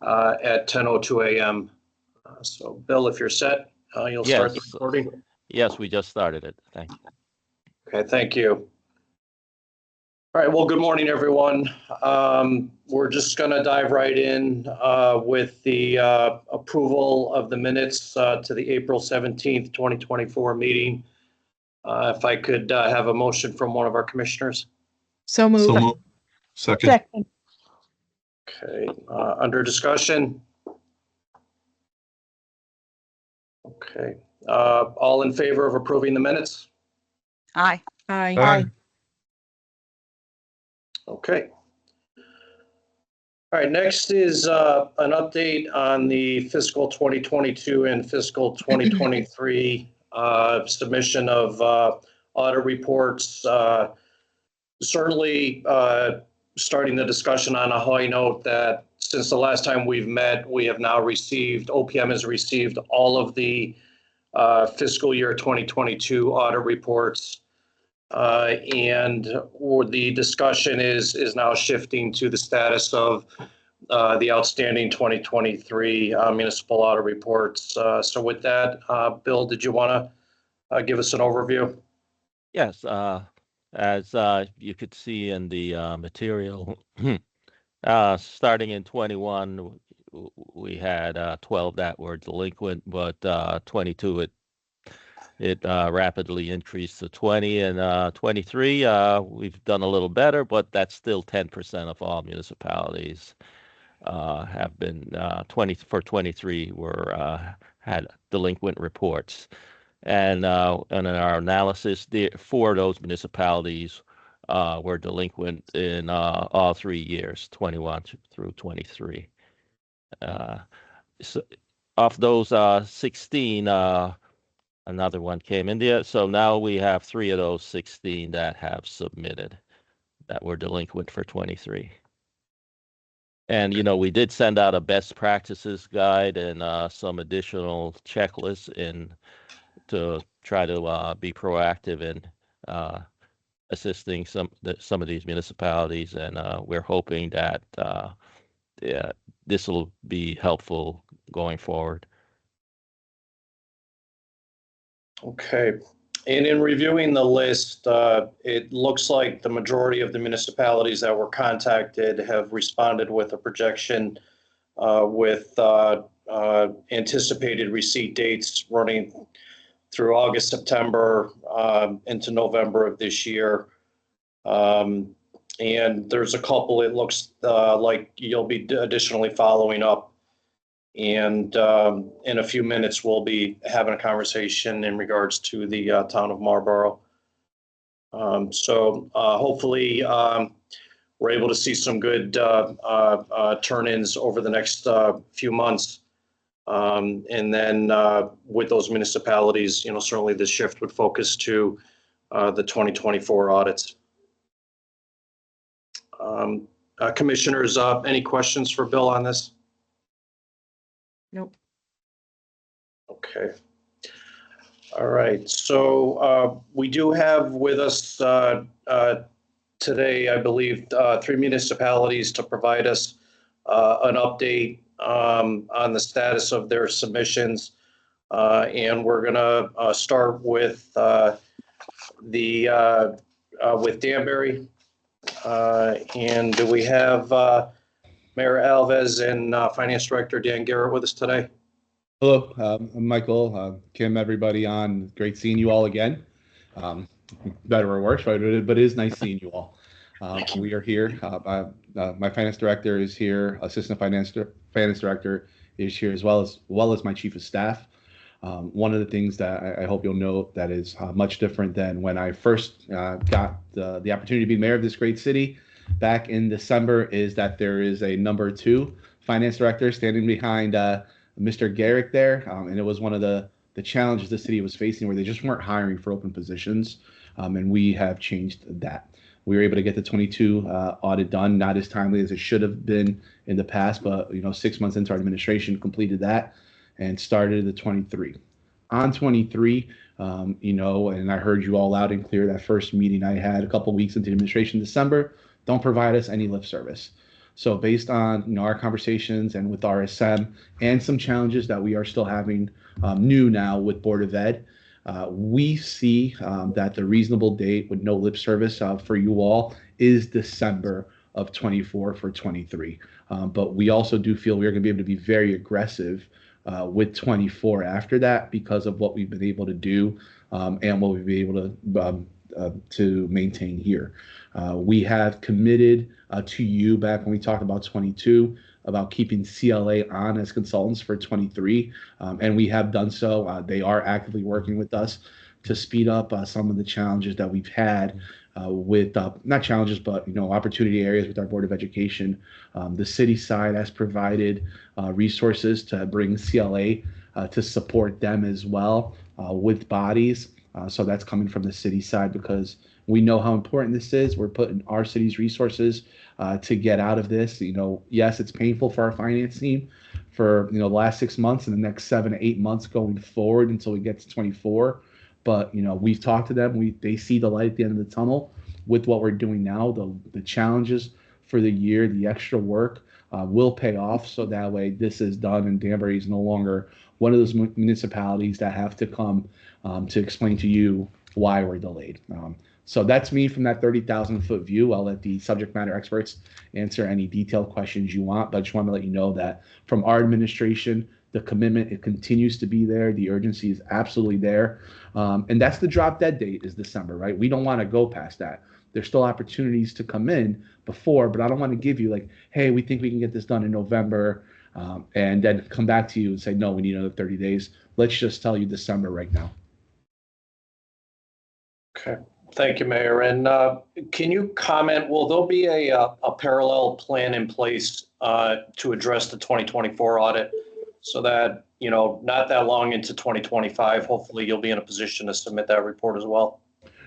at 10:02 a.m. So, Bill, if you're set, you'll start the Yes. recording. Yes, we just started it. Thank you. Okay, thank you. All right, well, good morning, everyone. We're just going to dive right in with the approval of the minutes to the April 17th, 2024 meeting. If I could have a motion from one of our commissioners. So moved. So moved. Second. Second. Okay, under discussion. Okay, all in favor of approving the minutes? Aye. Aye. Aye. Okay. All right, next is an update on the fiscal 2022 and fiscal 2023 submission of audit reports. Certainly starting the discussion on a high note that since the last time we've met, we have now received, OPM has received all of the fiscal year 2022 audit reports. And the discussion is now shifting to the status of the outstanding 2023 municipal audit reports. So with that, Bill, did you want to give us an overview? Yes, as you could see in the material, starting in 21, we had 12 that were delinquent, but 22 it rapidly increased to 20, and 23 we've done a little better, but that's still 10% of all municipalities have been 23 were had delinquent reports, and in our analysis, 4 of those municipalities were delinquent in all 3 years, 21 through 23. So of those 16. Another one came in there. So now we have 3 of those 16 that have submitted that were delinquent for 23. And, we did send out a best practices guide and some additional checklists to try to be proactive in assisting some of these municipalities. And we're hoping that this will be helpful going forward. Okay. And in reviewing the list, it looks like the majority of the municipalities that were contacted have responded with a projection with anticipated receipt dates running through August, September, into November of this year. And there's a couple, it looks like you'll be additionally following up. And in a few minutes, we'll be having a conversation in regards to the town of Marlborough. So hopefully we're able to see some good turn-ins over the next few months. And then with those municipalities, certainly the shift would focus to the 2024 audits. Commissioners, any questions for Bill on this? Nope. Okay. All right. So we do have with us today, I believe, 3 municipalities to provide us an update on the status of their submissions. And we're going to start with with Danbury. And do we have Mayor Alves and Finance Director Dan Garrett with us today? Hello, I'm Michael, Kim, everybody on. Great seeing you all again. Better or worse, right? But it is nice seeing you all. We are here. My finance director is here. Assistant finance director is here, as well as my chief of staff. One of the things that I hope you'll note that is much different than when I first got the opportunity to be mayor of this great city back in December is that there is a number 2 finance director standing behind Mr. Garrick there, and it was one of the challenges the city was facing where they just weren't hiring for open positions, and we have changed that. We were able to get the 22 audit done, not as timely as it should have been in the past, but 6 months into our administration, completed that and started the 23. On 23, and I heard you all loud and clear that first meeting I had a couple weeks into the administration in December, don't provide us any lip service. So based on our conversations and with RSM and some challenges that we are still having new now with Board of Ed, we see that the reasonable date with no lip service for you all is December of 24 for 23. But we also do feel we're going to be able to be very aggressive with 24 after that because of what we've been able to do and what we've been able to maintain here. We have committed to you back when we talked about 22 about keeping CLA on as consultants for 23, and we have done so. They are actively working with us to speed up some of the challenges that we've had with not challenges, but opportunity areas with our Board of Education. The city side has provided resources to bring CLA to support them as well with bodies. So that's coming from the city side because we know how important this is. We're putting our city's resources to get out of this. Yes, it's painful for our finance team for the last 6 months and the next 7 to 8 months going forward until we get to 24. But we've talked to them. They see the light at the end of the tunnel with what we're doing now. The challenges for the year, the extra work will pay off. So that way this is done and Danbury is no longer one of those municipalities that have to come to explain to you why we're delayed. So that's me from that 30,000-foot view. I'll let the subject matter experts answer any detailed questions you want, but I just want to let you know that from our administration, the commitment, it continues to be there. The urgency is absolutely there. And that's the drop dead date is December, right? We don't want to go past that. There's still opportunities to come in before, but I don't want to give you like, hey, we think we can get this done in November, and then come back to you and say, no, we need another 30 days. Let's just tell you December right now. Okay. Thank you, Mayor. And can you comment, will there be a parallel plan in place to address the 2024 audit so that, not that long into 2025, hopefully you'll be in a position to submit that report as well?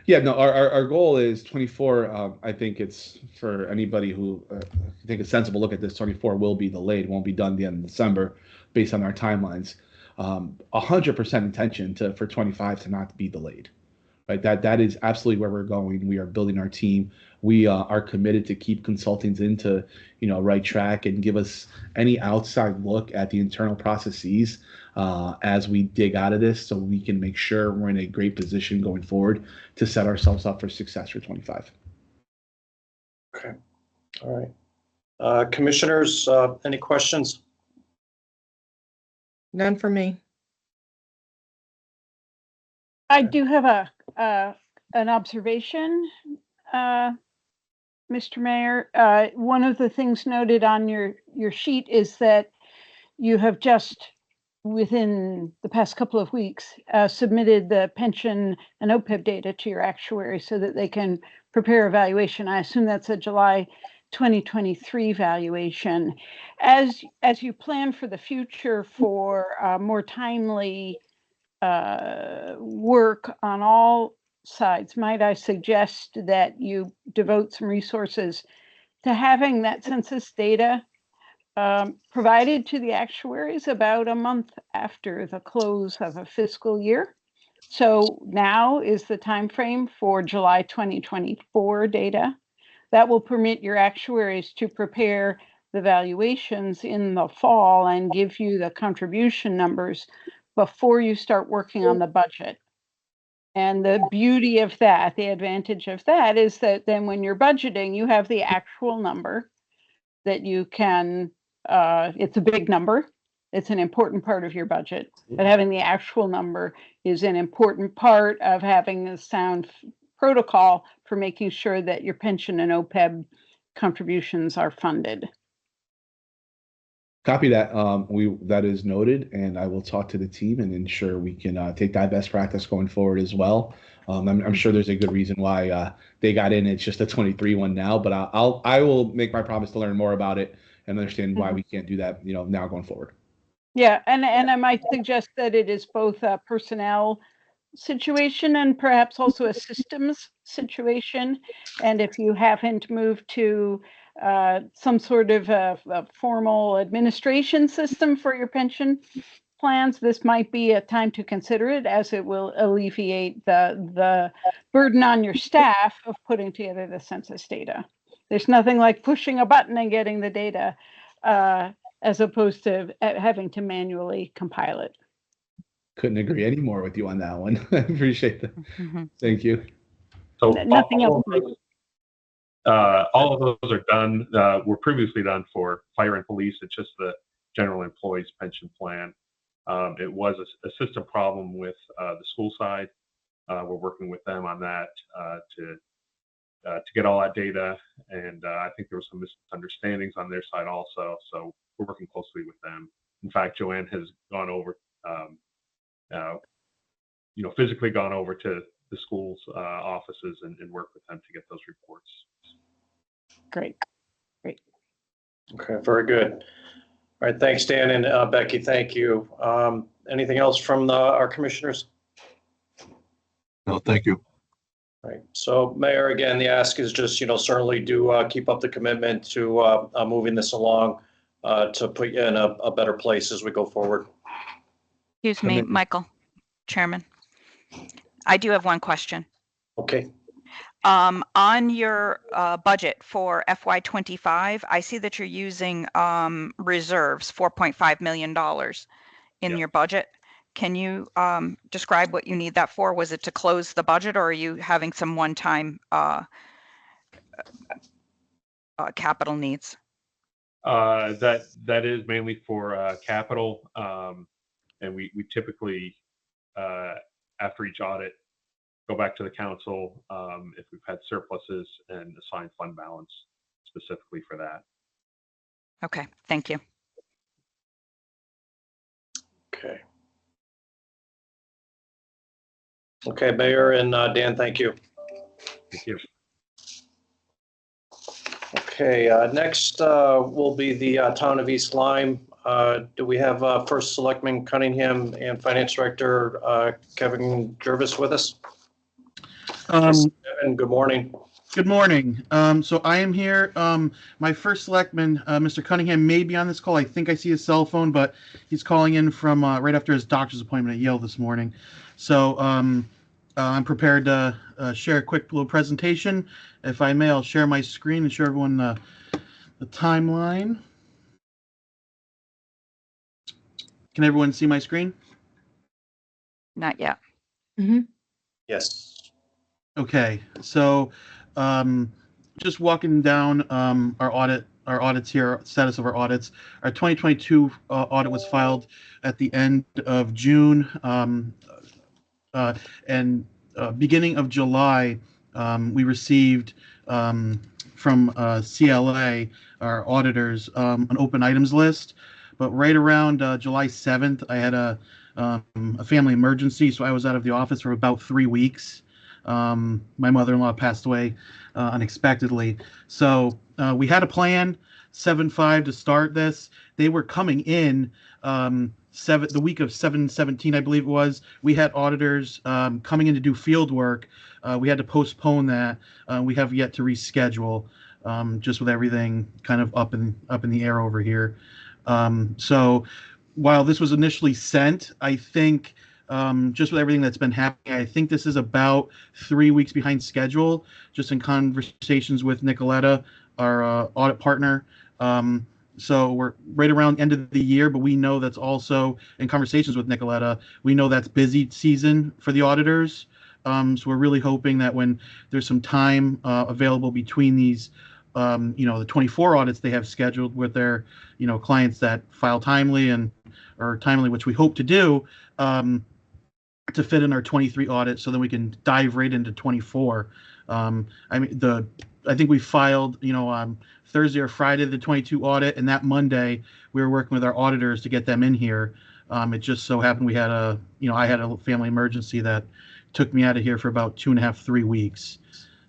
Yeah, no, our goal is 24. I think it's for anybody who think it's sensible look at this, 24 will be delayed, won't be done the end of December based on our timelines. 100% intention for 25 to not be delayed. Right, that is absolutely where we're going. We are building our team. We are committed to keep consultants into right track and give us any outside look at the internal processes as we dig out of this, so we can make sure we're in a great position going forward to set ourselves up for success for 25. Okay, all right. Commissioners, any questions? None for me. I do have an observation, Mr. Mayor. One of the things noted on your sheet is that you have just, within the past couple of weeks, submitted the pension and OPEB data to your actuary so that they can prepare a valuation. I assume that's a July 2023 valuation. As you plan for the future for more timely work on all sides, might I suggest that you devote some resources to having that census data provided to the actuaries about a month after the close of a fiscal year? So now is the time frame for July 2024 data. That will permit your actuaries to prepare the valuations in the fall and give you the contribution numbers before you start working on the budget. And the beauty of that, the advantage of that, is that then when you're budgeting, you have the actual number that you can, it's a big number. It's an important part of your budget. But having the actual number is an important part of having a sound protocol for making sure that your pension and OPEB contributions are funded. Copy that. That is noted, and I will talk to the team and ensure we can take that best practice going forward as well. I'm sure there's a good reason why they got in. It's just a 23 one now, but I will make my promise to learn more about it and understand why we can't do that, now going forward. Yeah, and I might suggest that it is both a personnel situation and perhaps also a systems situation. And if you haven't moved to some sort of a formal administration system for your pension plans, this might be a time to consider it, as it will alleviate the burden on your staff of putting together the census data. There's nothing like pushing a button and getting the data, as opposed to having to manually compile it. Couldn't agree any more with you on that one. I appreciate that. Mhm. Thank you. So Nothing else. all of those are done, were previously done for fire and police. It's just the general employees pension plan. It was a system problem with the school side. We're working with them on that to get all that data. And I think there were some misunderstandings on their side also. So we're working closely with them. In fact, Joanne has gone over, physically gone over to the school's offices and worked with them to get those reports. Great. Okay, very good. All right, thanks, Dan, and Becky, thank you. Anything else from our commissioners? No, thank you. Right. So, Mayor, again, the ask is just, certainly do keep up the commitment to moving this along to put you in a better place as we go forward. Excuse me, Michael, Chairman. I do have one question. Okay. On your budget for FY25, I see that you're using reserves, $4.5 million in your budget. Can you describe what you need that for? Was it to close the budget, or are you having some one-time capital needs? That is mainly for capital, and we typically after each audit go back to the council if we've had surpluses and assign fund balance specifically for that. Okay, thank you. Okay. Okay, Mayor and Dan, thank you. Thank you. Okay, next will be the Town of East Lyme. Do we have First Selectman Cunningham and Finance Director Kevin Jervis with us? Kevin, good morning. Good morning. So I am here. My first selectman, Mr. Cunningham, may be on this call. I think I see his cell phone, but he's calling in from right after his doctor's appointment at Yale this morning. So I'm prepared to share a quick little presentation. If I may, I'll share my screen and show everyone the timeline. Can everyone see my screen? Not yet. Yes. Okay, so just walking down our audits here, status of our audits. Our 2022 audit was filed at the end of June, and beginning of July, we received from CLA, our auditors, an open items list. But right around July 7th, I had a family emergency, so I was out of the office for about 3 weeks. My mother-in-law passed away unexpectedly. So we had a plan, 7/5 to start this. They were coming in the week of 7/17, I believe it was. We had auditors coming in to do field work. We had to postpone that. We have yet to reschedule, just with everything kind of up in the air over here. So while this was initially sent, I think just with everything that's been happening, I think this is about 3 weeks behind schedule, just in conversations with Nicoletta, our audit partner. So we're right around the end of the year, but we know that's also in conversations with Nicoletta. We know that's busy season for the auditors. So we're really hoping that when there's some time available between these, the 24 audits they have scheduled with their, clients that file timely or timely, which we hope to do, to fit in our 23 audit, so then we can dive right into 24. I think we filed, Thursday or Friday the 22 audit, and that Monday we were working with our auditors to get them in here. It just so happened we had I had a family emergency that took me out of here for about 2.5, 3 weeks.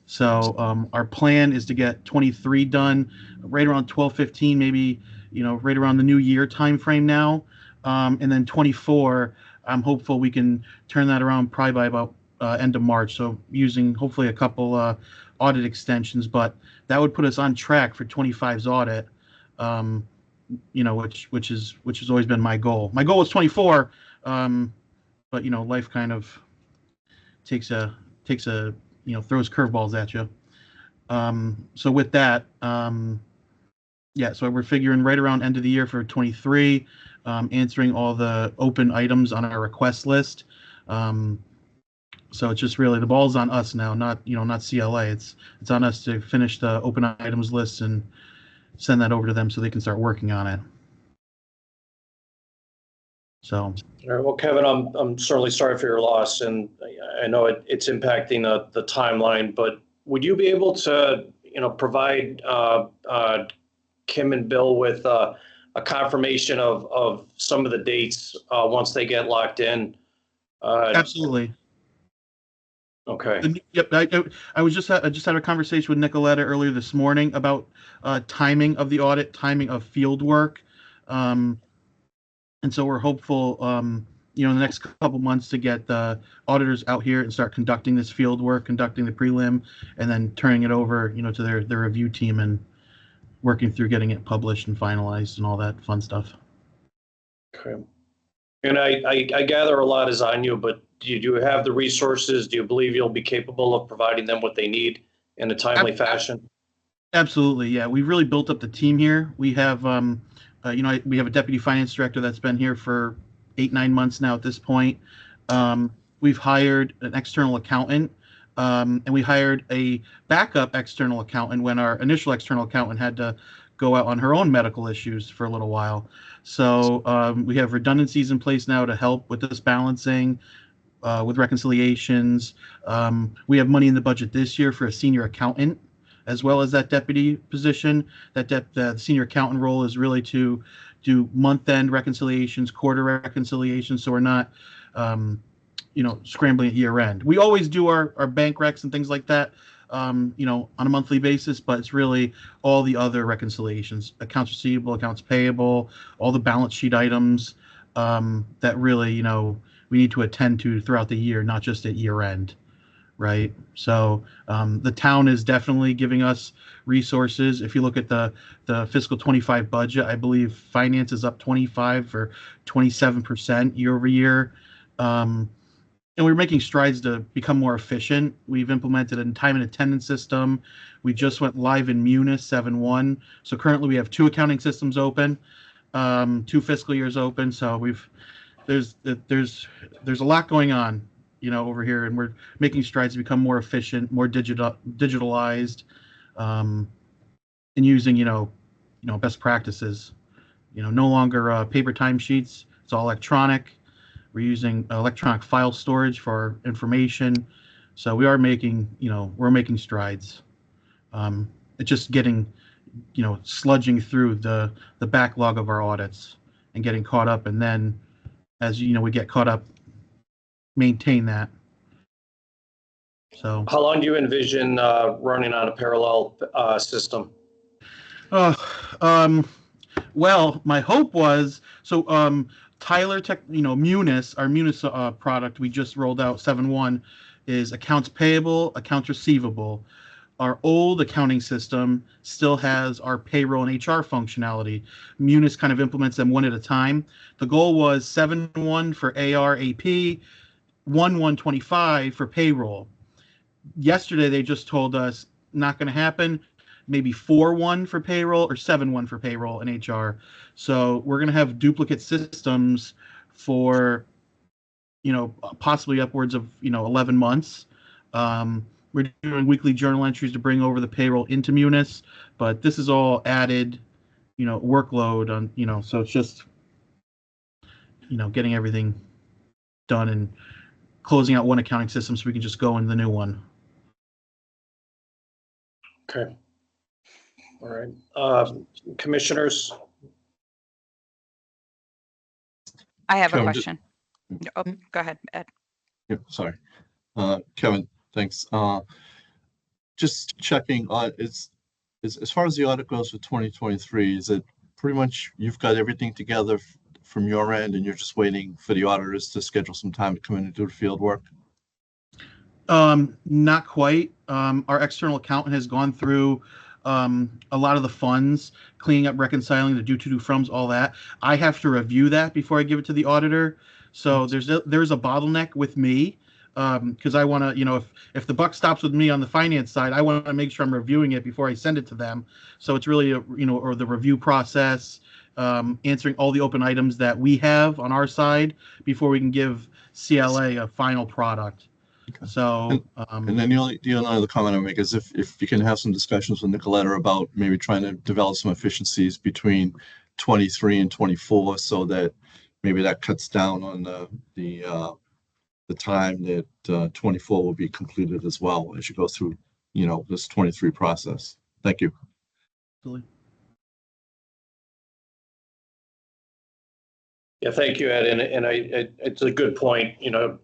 So our plan is to get 23 done right around 12/15, maybe, right around the new year timeframe now. And then 24, I'm hopeful we can turn that around probably by about end of March. So using hopefully a couple audit extensions, but that would put us on track for 25's audit, which has always been my goal. My goal was 24, but life kind of takes a throws curveballs at you. So with that, yeah, so we're figuring right around end of the year for 23, answering all the open items on our request list. So it's just really the ball's on us now, not CLA. It's on us to finish the open items list and send that over to them so they can start working on it. So. All right, well, Kevin, I'm certainly sorry for your loss, and I know it's impacting the timeline. But would you be able to, provide Kim and Bill with a confirmation of some of the dates once they get locked in? Absolutely. Okay. Yep. I just had a conversation with Nicoletta earlier this morning about timing of the audit, timing of field work. And so we're hopeful, in the next couple months to get the auditors out here and start conducting this field work, conducting the prelim, and then turning it over, to their review team and working through getting it published and finalized and all that fun stuff. Okay. And I gather a lot is on you, but do you have the resources? Do you believe you'll be capable of providing them what they need in a timely fashion? Absolutely. Yeah. We've really built up the team here. We have, we have a deputy finance director that's been here for 8-9 months now at this point. We've hired an external accountant, and we hired a backup external accountant when our initial external accountant had to go out on her own medical issues for a little while. So we have redundancies in place now to help with this balancing, with reconciliations. We have money in the budget this year for a senior accountant, as well as that deputy position. The senior accountant role is really to do month-end reconciliations, quarter reconciliations, so we're not, scrambling at year-end. We always do our bank recs and things like that, on a monthly basis, but it's really all the other reconciliations, accounts receivable, accounts payable, all the balance sheet items that really, we need to attend to throughout the year, not just at year-end. Right. So the town is definitely giving us resources. If you look at the fiscal 25 budget, I believe finance is up 25 or 27% year over year. And we're making strides to become more efficient. We've implemented a time and attendance system. We just went live in Munis 7.1. So currently we have 2 accounting systems open, 2 fiscal years open. So there's a lot going on, over here, and we're making strides to become more efficient, more digitalized, and using, best practices. No longer paper timesheets. It's all electronic. We're using electronic file storage for our information. So we are making, we're making strides. It's just getting, sludging through the backlog of our audits and getting caught up. And then as, we get caught up, maintain that. So how long do you envision running on a parallel system? Well, my hope was, Tyler Tech, Munis, our Munis product we just rolled out 7.1 is accounts payable, accounts receivable. Our old accounting system still has our payroll and HR functionality. Munis kind of implements them one at a time. The goal was 7.1 for AR, AP, 1.125 for payroll. Yesterday, they just told us not going to happen. Maybe 4.1 for payroll or 7.1 for payroll and HR. So we're going to have duplicate systems for, possibly upwards of, 11 months. We're doing weekly journal entries to bring over the payroll into Munis, but this is all added, workload on, so it's just, getting everything done and closing out one accounting system so we can just go into the new one. Okay. All right. Commissioners? I have a Kevin, question. Oh, go ahead, Ed. Yeah, sorry. Kevin, thanks. Just checking, as far as the audit goes for 2023, is it pretty much you've got everything together from your end and you're just waiting for the auditors to schedule some time to come in and do the field work? Not quite. Our external accountant has gone through a lot of the funds, cleaning up, reconciling the due to, froms, all that. I have to review that before I give it to the auditor. So there's a bottleneck with me. because I want to, if the buck stops with me on the finance side, I want to make sure I'm reviewing it before I send it to them. So it's really, or the review process, answering all the open items that we have on our side before we can give CLA a final product. Okay. So, And then the only other comment I make is if you can have some discussions with Nicoletta about maybe trying to develop some efficiencies between 23 and 24, so that maybe that cuts down on the time that 24 will be completed as well as you go through, this 23 process. Thank you. absolutely. Yeah, thank you, Ed. And it's a good point.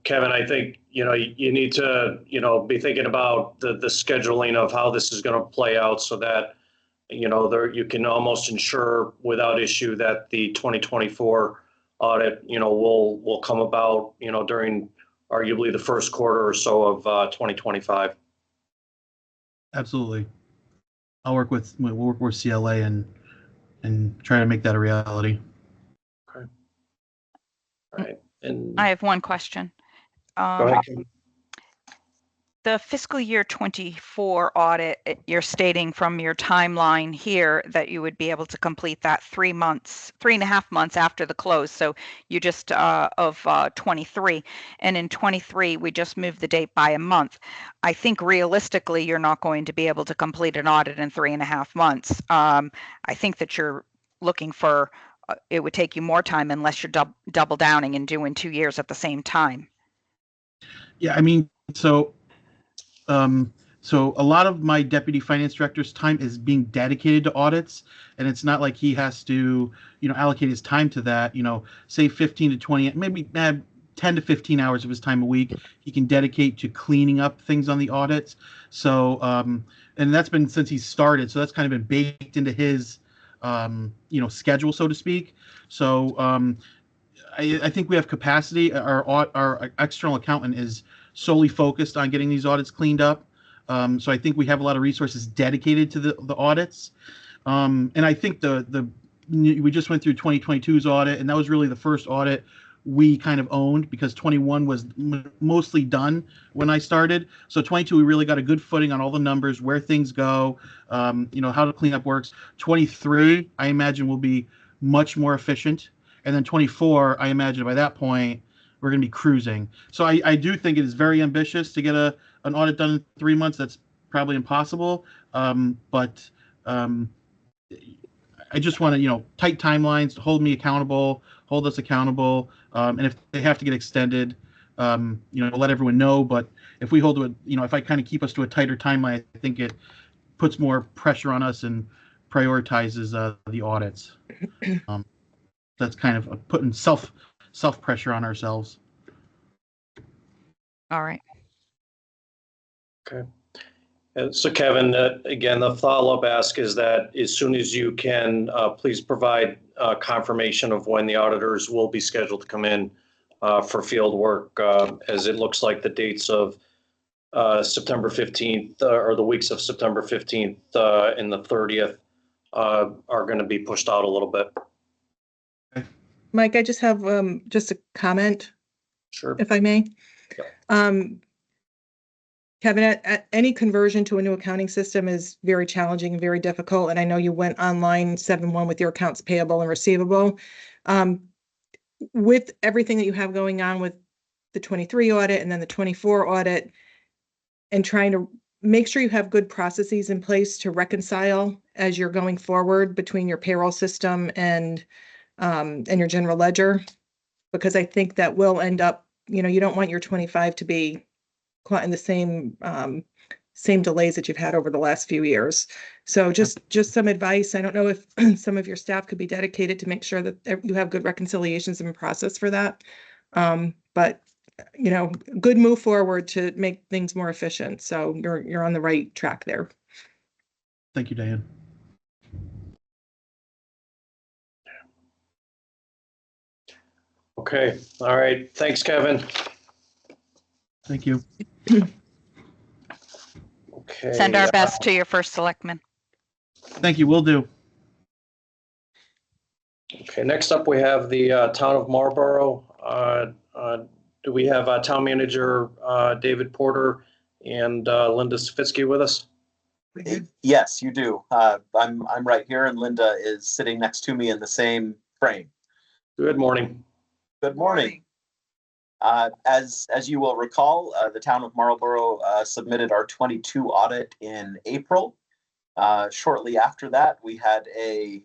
Kevin, I think, you need to, be thinking about the scheduling of how this is going to play out so that, you can almost ensure without issue that the 2024 audit, will come about, during arguably the first quarter or so of 2025. Absolutely. We'll work with CLA and try to make that a reality. Okay. All right. And I have one question. go ahead, Kim. The fiscal year 24 audit, you're stating from your timeline here that you would be able to complete that 3.5 months after the close. So you just of 23, and in 23 we just moved the date by a month. I think realistically you're not going to be able to complete an audit in 3.5 months. I think that you're looking for it would take you more time unless you're double downing and doing 2 years at the same time. Yeah, I mean, so a lot of my deputy finance director's time is being dedicated to audits, and it's not like he has to, allocate his time to that. Say 15 to 20, maybe 10 to 15 hours of his time a week he can dedicate to cleaning up things on the audits. So, and that's been since he started. So that's kind of been baked into his, schedule, so to speak. So, I think we have capacity. Our external accountant is solely focused on getting these audits cleaned up. So I think we have a lot of resources dedicated to the audits. And I think we just went through 2022's audit, and that was really the first audit we kind of owned because 21 was mostly done when I started. So 22, we really got a good footing on all the numbers, where things go, how the cleanup works. 23, I imagine, will be much more efficient. And then 24, I imagine by that point, we're going to be cruising. So I do think it is very ambitious to get an audit done in 3 months. That's probably impossible. But I just want to, tight timelines to hold us accountable. And if they have to get extended, let everyone know. But if we hold to it, if I kind of keep us to a tighter timeline, I think it puts more pressure on us and prioritizes the audits. That's kind of putting self pressure on ourselves. All right. Okay. So Kevin, again, the follow-up ask is that as soon as you can, please provide confirmation of when the auditors will be scheduled to come in for field work, as it looks like the dates of September 15th or the weeks of September 15th and the 30th are going to be pushed out a little bit. Mike, I just have just a comment, Sure. if I may. Yeah. Kevin, at any conversion to a new accounting system is very challenging and very difficult. And I know you went online 7/1 with your accounts payable and receivable. With everything that you have going on with the 23 audit and then the 24 audit, and trying to make sure you have good processes in place to reconcile as you're going forward between your payroll system and your general ledger, because I think that will end up, you don't want your 25 to be caught in the same delays that you've had over the last few years. So just some advice. I don't know if some of your staff could be dedicated to make sure that you have good reconciliations and process for that. But good move forward to make things more efficient. So you're on the right track there. Thank you, Diane. Okay. All right. Thanks, Kevin. Thank you. Okay. Send our best to your first selectman. Thank you. Will do. Okay. Next up, we have the Town of Marlborough Do we have Town Manager David Porter and Linda Safitsky with us? Yes, you do. I'm right here, and Linda is sitting next to me in the same frame. Good morning. Good morning. As you will recall, the town of Marlborough submitted our 22 audit in April. Shortly after that, we had a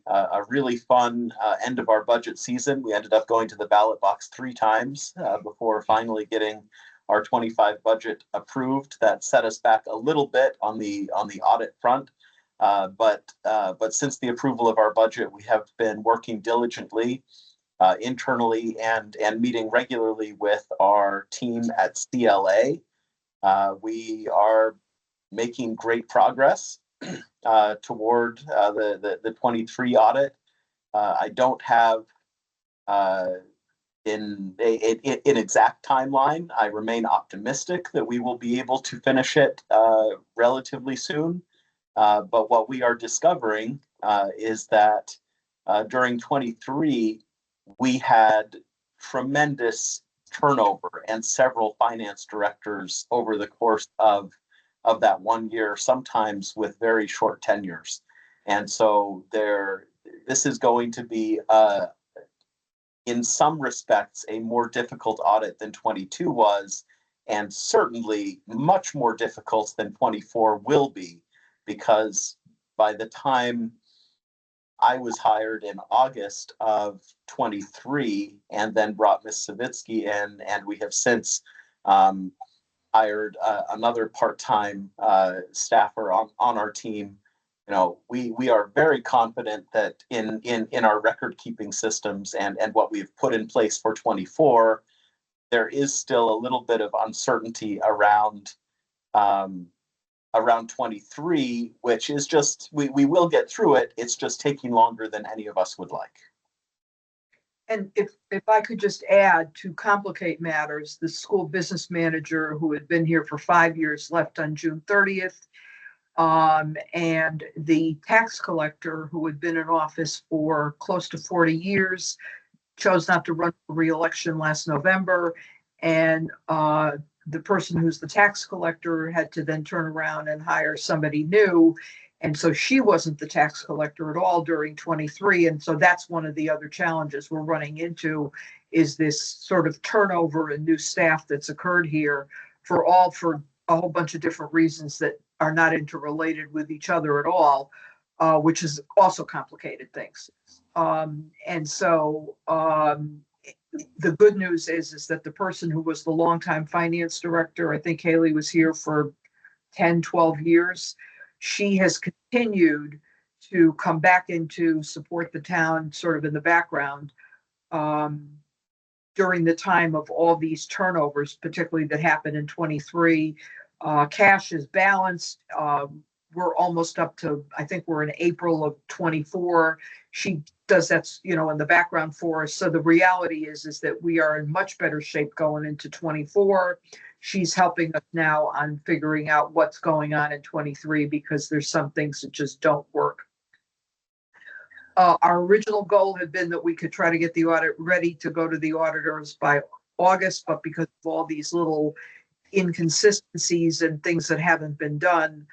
really fun end of our budget season. We ended up going to the ballot box 3 times before finally getting our 25 budget approved. That set us back a little bit on the audit front. But since the approval of our budget, we have been working diligently internally and meeting regularly with our team at CLA. We are making great progress toward the 23 audit. I don't have in an exact timeline. I remain optimistic that we will be able to finish it relatively soon. But what we are discovering is that during 23, we had tremendous turnover and several finance directors over the course of that 1 year, sometimes with very short tenures. And so this is going to be, in some respects, a more difficult audit than 22 was, and certainly much more difficult than 24 will be, because by the time I was hired in August of 23 and then brought Ms. Savitsky in, and we have since hired another part-time staffer on our team. You know, we are very confident that in our record-keeping systems and what we've put in place for 24, there is still a little bit of uncertainty around 23, which is just, we will get through it. It's just taking longer than any of us would like. And if I could just add, to complicate matters, the school business manager who had been here for 5 years left on June 30th. And the tax collector who had been in office for close to 40 years chose not to run for re-election last November. And the person who's the tax collector had to then turn around and hire somebody new. And so she wasn't the tax collector at all during 23. And so that's one of the other challenges we're running into, is this sort of turnover and new staff that's occurred here for a whole bunch of different reasons that are not interrelated with each other at all, which has also complicated things. And so the good news is that the person who was the longtime finance director, I think Haley was here for 10, 12 years, she has continued to come back in to support the town sort of in the background during the time of all these turnovers, particularly that happened in 23. Cash is balanced. We're almost up to, I think we're in April of 24. She does that, in the background for us. So the reality is that we are in much better shape going into 24. She's helping us now on figuring out what's going on in 23, because there's some things that just don't work. Our original goal had been that we could try to get the audit ready to go to the auditors by August, but because of all these little inconsistencies and things that haven't been done,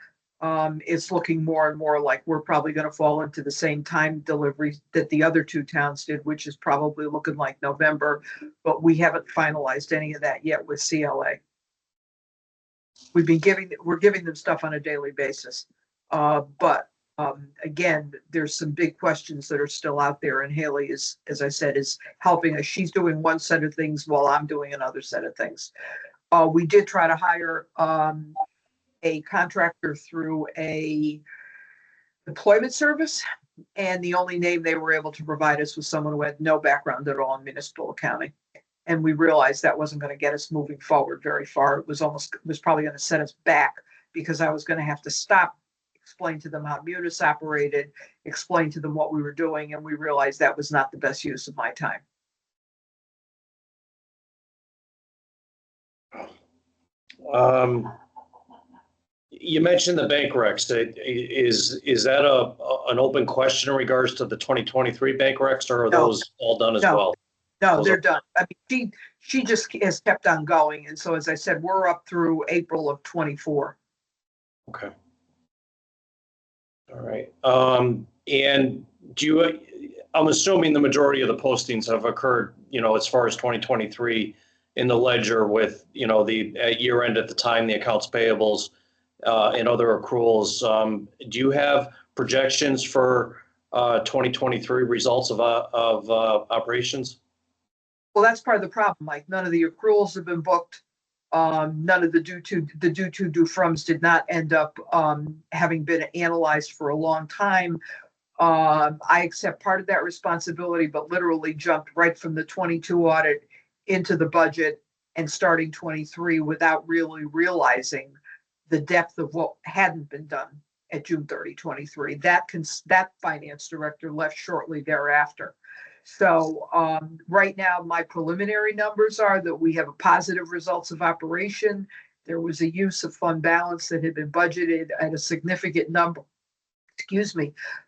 it's looking more and more like we're probably going to fall into the same time delivery that the other 2 towns did, which is probably looking like November, but we haven't finalized any of that yet with CLA. We're giving them stuff on a daily basis. But again, there's some big questions that are still out there, and Haley is, as I said, is helping us. She's doing one set of things while I'm doing another set of things. We did try to hire a contractor through a employment service, and the only name they were able to provide us was someone who had no background at all in municipal accounting. And we realized that wasn't going to get us moving forward very far. It was probably going to set us back, because I was going to have to stop, explain to them how Munis operated, explain to them what we were doing, and we realized that was not the best use of my time. You mentioned the bank recs. Is that an open question in regards to the 2023 bank recs, or are those all done as well? No, they're done. I mean, she just has kept on going. And so, as I said, we're up through April of 24. Okay. All right. And I'm assuming the majority of the postings have occurred, as far as 2023 in the ledger with, at year end at the time, the accounts payables and other accruals. Do you have projections for 2023 results of operations? Well, that's part of the problem, Mike. None of the accruals have been booked. None of the due to froms did not end up having been analyzed for a long time. I accept part of that responsibility, but literally jumped right from the 22 audit into the budget and starting 23 without really realizing the depth of what hadn't been done at June 30, 23. That finance director left shortly thereafter. So right now, my preliminary numbers are that we have a positive results of operation. There was a use of fund balance that had been budgeted at a significant number.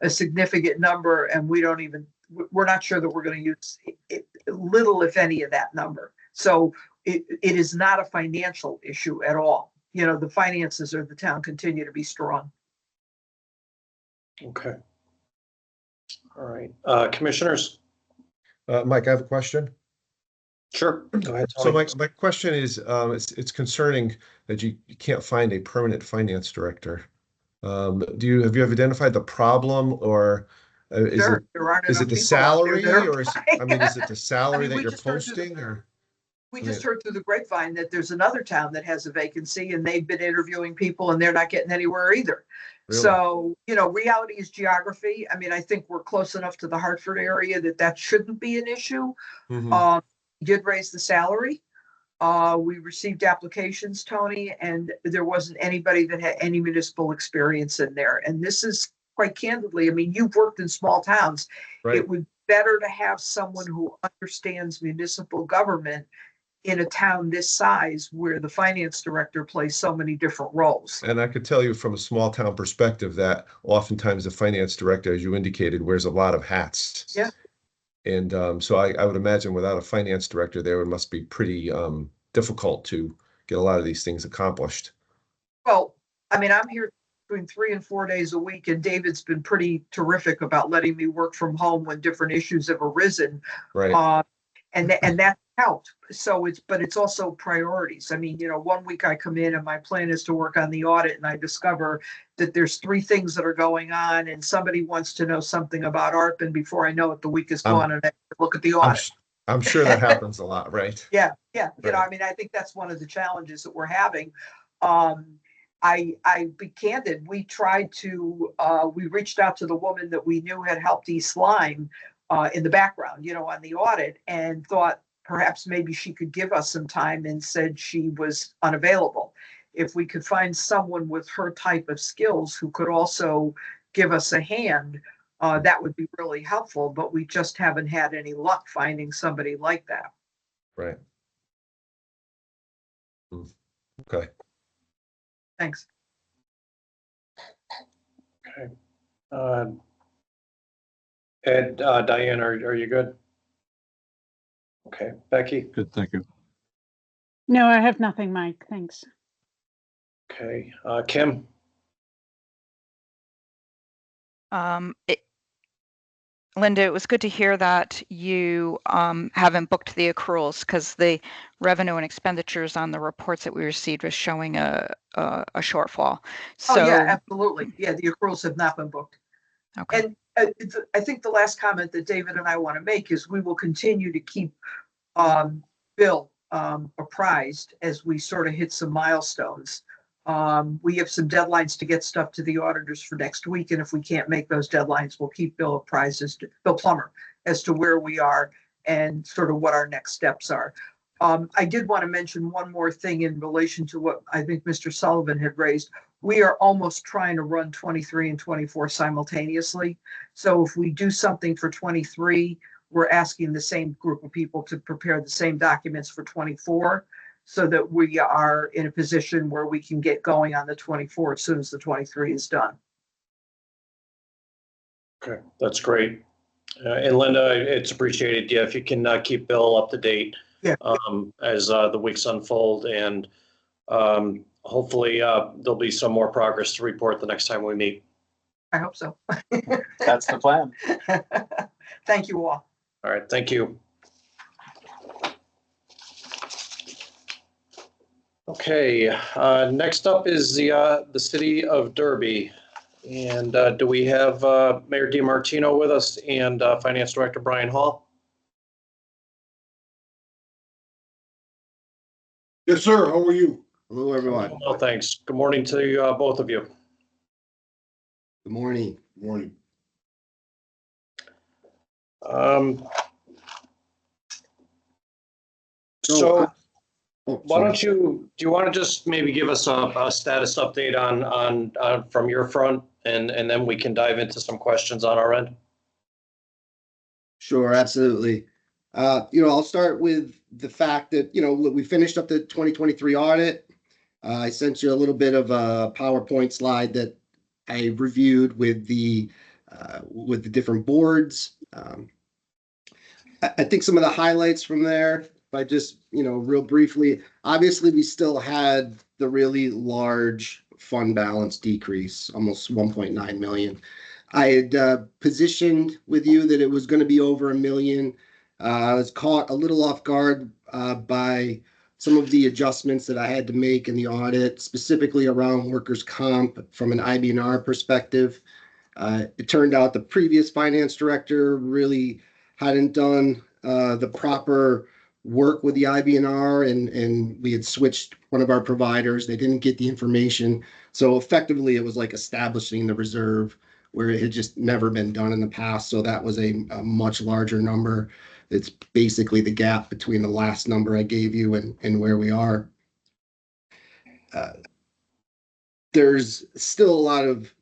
A significant number, and we're not sure that we're going to use little, if any, of that number. So it is not a financial issue at all. The finances of the town continue to be strong. Okay. All right. Commissioners? Mike, I have a question. Sure. Go ahead, So Tony. my question is, it's concerning that you can't find a permanent finance director. Have you identified the problem, or is Sure, it there aren't is enough it the people out there salary, that are or is it the salary that we you're just heard through posting, or? We just heard through the grapevine that there's another town that has a vacancy, and they've been interviewing people, and they're not getting anywhere either. Really? So, reality is geography. I mean, I think we're close enough to the Hartford area that shouldn't be an issue. Mhm. Did raise the salary. We received applications, Tony, and there wasn't anybody that had any municipal experience in there. And this is quite candidly, I mean, you've worked in small towns. Right. It would be better to have someone who understands municipal government in a town this size where the finance director plays so many different roles. And I could tell you from a small town perspective that oftentimes the finance director, as you indicated, wears a lot of hats. Yeah. And so I would imagine without a finance director there, it must be pretty difficult to get a lot of these things accomplished. Well, I mean, I'm here between 3 and 4 days a week, and David's been pretty terrific about letting me work from home when different issues have arisen. Right. And that helped. So it's also priorities. I mean, 1 week I come in and my plan is to work on the audit, and I discover that there's 3 things that are going on, and somebody wants to know something about ARP, and before I know it, the week is gone, and I look at the audit. I'm sure that happens a lot, right? Yeah. Right. I mean, I think that's one of the challenges that we're having. I be candid. We reached out to the woman that we knew had helped East Lyme in the background, on the audit, and thought perhaps maybe she could give us some time, and said she was unavailable. If we could find someone with her type of skills who could also give us a hand, that would be really helpful, but we just haven't had any luck finding somebody like that. Right. Okay. Thanks. Okay. Ed, Diane, are you good? Okay. Becky? Good, thank you. No, I have nothing, Mike. Thanks. Okay. Kim? Linda, it was good to hear that you haven't booked the accruals, because the revenue and expenditures on the reports that we received was showing a shortfall. So, Oh, yeah, absolutely. Yeah, the accruals have not been booked. okay. And I think the last comment that David and I want to make is we will continue to keep Bill apprised as we sort of hit some milestones. We have some deadlines to get stuff to the auditors for next week, and if we can't make those deadlines, we'll keep Bill apprised Bill Plummer as to where we are and sort of what our next steps are. I did want to mention one more thing in relation to what I think Mr. Sullivan had raised. We are almost trying to run 23 and 24 simultaneously. So if we do something for 23, we're asking the same group of people to prepare the same documents for 24, so that we are in a position where we can get going on the 24 as soon as the 23 is done. Okay, that's great. And Linda, it's appreciated. Yeah, if you can keep Bill up to date Yeah. As the weeks unfold, and hopefully there'll be some more progress to report the next time we meet. I hope so. That's the plan. Thank you all. All right, thank you. Okay, next up is the city of Derby. And do we have Mayor DiMartino with us and Finance Director Brian Hall? Yes, sir. How are you? Hello, everyone. Well, thanks. Good morning to you, both of you. Good morning. Good morning. So Oh, why sorry. don't do you want to just maybe give us a status update on from your front, and then we can dive into some questions on our end? Sure, absolutely. I'll start with the fact that, we finished up the 2023 audit. I sent you a little bit of a PowerPoint slide that I reviewed with the different boards. I think some of the highlights from there, if I just, real briefly, obviously we still had the really large fund balance decrease, almost 1.9 million. I had positioned with you that it was going to be over $1 million. I was caught a little off guard by some of the adjustments that I had to make in the audit, specifically around workers' comp from an IBNR perspective. It turned out the previous finance director really hadn't done the proper work with the IBNR, and we had switched one of our providers. They didn't get the information. So effectively, it was like establishing the reserve where it had just never been done in the past. So that was a much larger number. It's basically the gap between the last number I gave you and where we are. There's still a lot of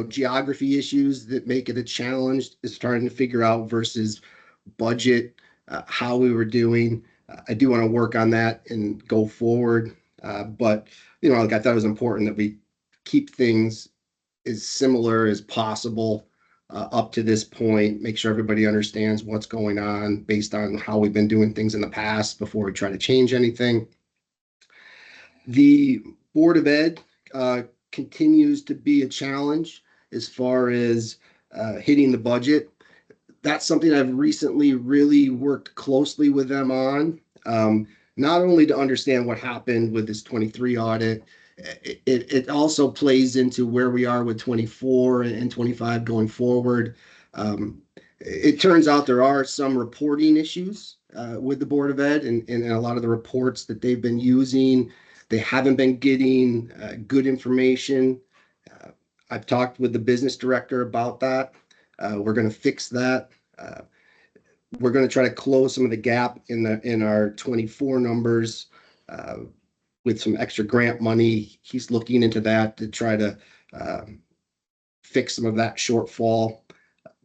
geography issues that make it a challenge, is trying to figure out versus budget how we were doing. I do want to work on that and go forward. But I thought it was important that we keep things as similar as possible up to this point, make sure everybody understands what's going on based on how we've been doing things in the past before we try to change anything. The Board of Ed continues to be a challenge as far as hitting the budget. That's something I've recently really worked closely with them on, not only to understand what happened with this 23 audit, it also plays into where we are with 24 and 25 going forward. It turns out there are some reporting issues with the Board of Ed, and a lot of the reports that they've been using, they haven't been getting good information. I've talked with the business director about that. We're going to fix that. We're going to try to close some of the gap in our 24 numbers with some extra grant money. He's looking into that to try to fix some of that shortfall.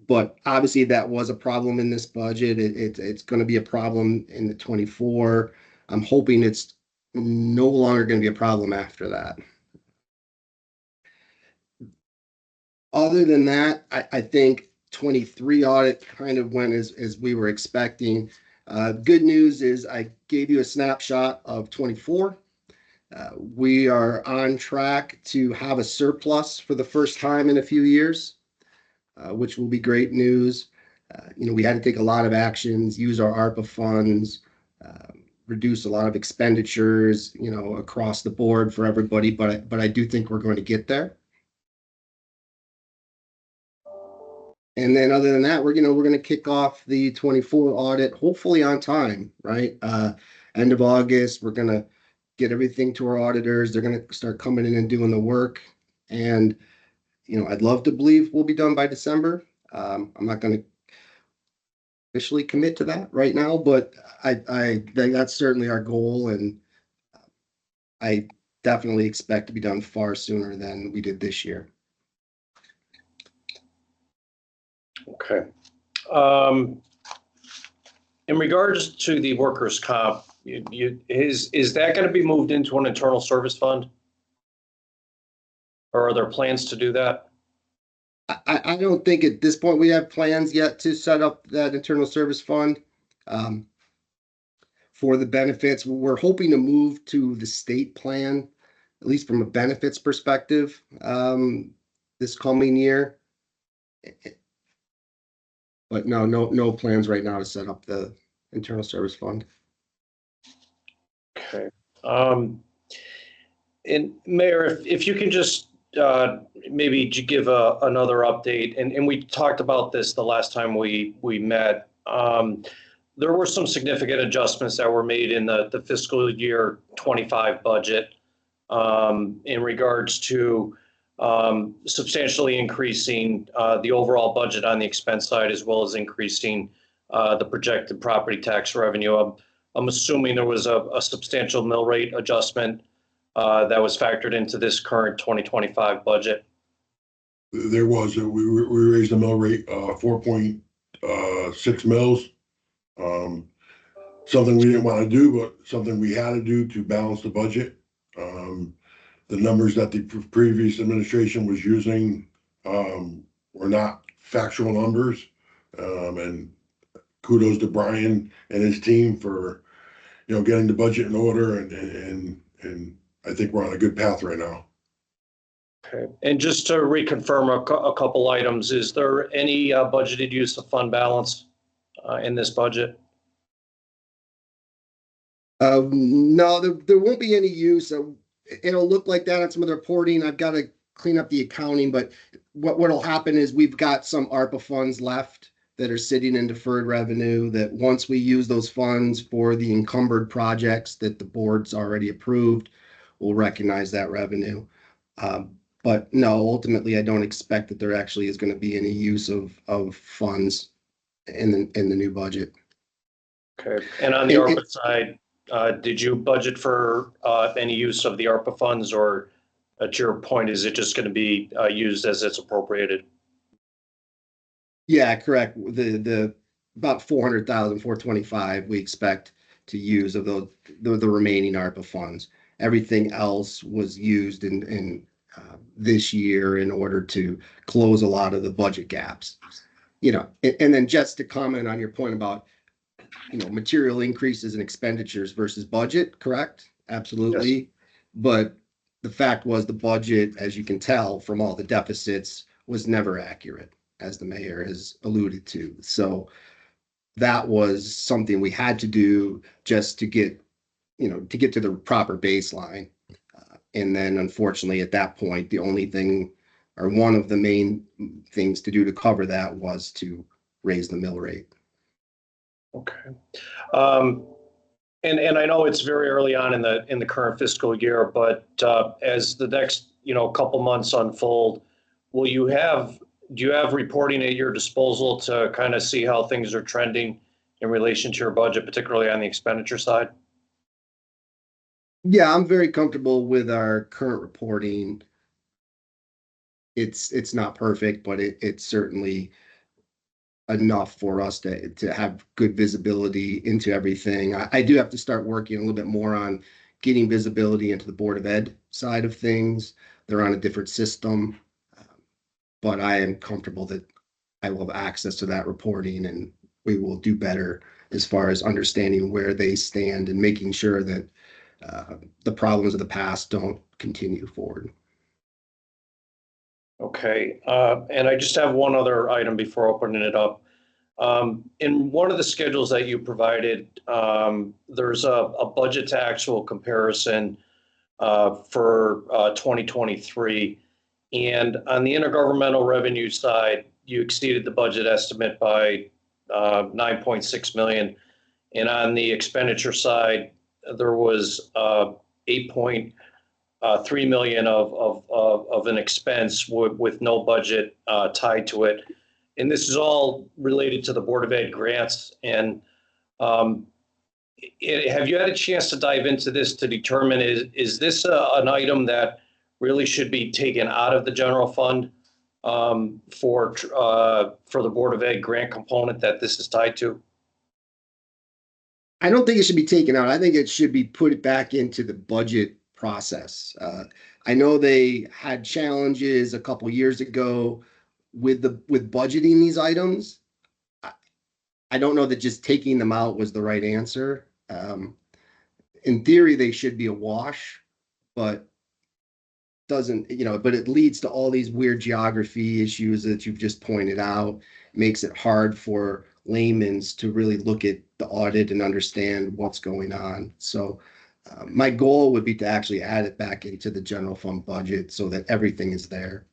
But obviously that was a problem in this budget. It's going to be a problem in the 24. I'm hoping it's no longer going to be a problem after that. Other than that, I think 23 audit kind of went as we were expecting. Good news is I gave you a snapshot of 24. We are on track to have a surplus for the first time in a few years, which will be great news. We had to take a lot of actions, use our ARPA funds, reduce a lot of expenditures, across the board for everybody, but I do think we're going to get there. And then other than that, we're going to kick off the 24 audit, hopefully on time, right? End of August, we're going to get everything to our auditors. They're going to start coming in and doing the work. And, I'd love to believe we'll be done by December. I'm not going to officially commit to that right now, but I that's certainly our goal. And I definitely expect to be done far sooner than we did this year. Okay. In regards to the workers' comp, is that going to be moved into an internal service fund? Or are there plans to do that? I don't think at this point we have plans yet to set up that internal service fund. for the benefits. We're hoping to move to the state plan, at least from a benefits perspective, this coming year. But no plans right now to set up the internal service fund. Okay. And Mayor, if you can just maybe give another update, and we talked about this the last time we met. There were some significant adjustments that were made in the fiscal year 25 budget in regards to substantially increasing the overall budget on the expense side, as well as increasing the projected property tax revenue. I'm assuming there was a substantial mill rate adjustment that was factored into this current 2025 budget. There was. We raised the mill rate 4.6 mils. Something we didn't want to do, but something we had to do to balance the budget. The numbers that the previous administration was using were not factual numbers. And kudos to Brian and his team for, getting the budget in order, and I think we're on a good path right now. Okay. And just to reconfirm a couple items, is there any budgeted use of fund balance in this budget? No, there won't be any use. It'll look like that on some of the reporting. I've got to clean up the accounting, but what'll happen is we've got some ARPA funds left that are sitting in deferred revenue that once we use those funds for the encumbered projects that the board's already approved, we'll recognize that revenue. But no, ultimately, I don't expect that there actually is going to be any use of funds in the new budget. Okay. And on the ARPA side, did you budget for any use of the ARPA funds, or at your point, is it just going to be used as it's appropriated? Yeah, correct. The about 425 we expect to use of the remaining ARPA funds. Everything else was used in this year in order to close a lot of the budget gaps. And then just to comment on your point about material increases in expenditures versus budget, correct? Absolutely. Yes. But the fact was the budget, as you can tell from all the deficits, was never accurate, as the mayor has alluded to. So that was something we had to do just to get to the proper baseline. And then unfortunately at that point, the only thing, or one of the main things to do to cover that, was to raise the mill rate. Okay. And I know it's very early on in the current fiscal year, but as the next couple months unfold, do you have reporting at your disposal to kind of see how things are trending in relation to your budget, particularly on the expenditure side? Yeah, I'm very comfortable with our current reporting. It's not perfect, but it's certainly enough for us to have good visibility into everything. I do have to start working a little bit more on getting visibility into the Board of Ed side of things. They're on a different system, but I am comfortable that I will have access to that reporting, and we will do better as far as understanding where they stand and making sure that the problems of the past don't continue forward. Okay, and I just have one other item before opening it up. In one of the schedules that you provided, there's a budget to actual comparison for 2023. And on the intergovernmental revenue side, you exceeded the budget estimate by 9.6 million. And on the expenditure side, there was 8.3 million of an expense with no budget tied to it. And this is all related to the Board of Ed grants. And have you had a chance to dive into this to determine, is this an item that really should be taken out of the general fund for the Board of Ed grant component that this is tied to? I don't think it should be taken out. I think it should be put back into the budget process. I know they had challenges a couple years ago with budgeting these items. I don't know that just taking them out was the right answer. In theory, they should be a wash, but doesn't, but it leads to all these weird geography issues that you've just pointed out. Makes it hard for laymen's to really look at the audit and understand what's going on. So my goal would be to actually add it back into the general fund budget so that everything is there.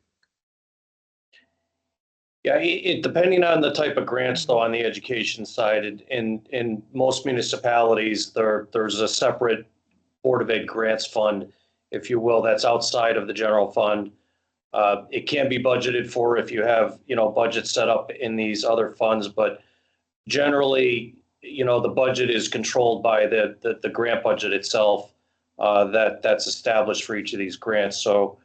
Yeah, depending on the type of grants, though, on the education side, in most municipalities, there's a separate Board of Ed grants fund, if you will, that's outside of the general fund. It can be budgeted for if you have, budgets set up in these other funds, but generally, the budget is controlled by the grant budget itself, that's established for each of these grants. So,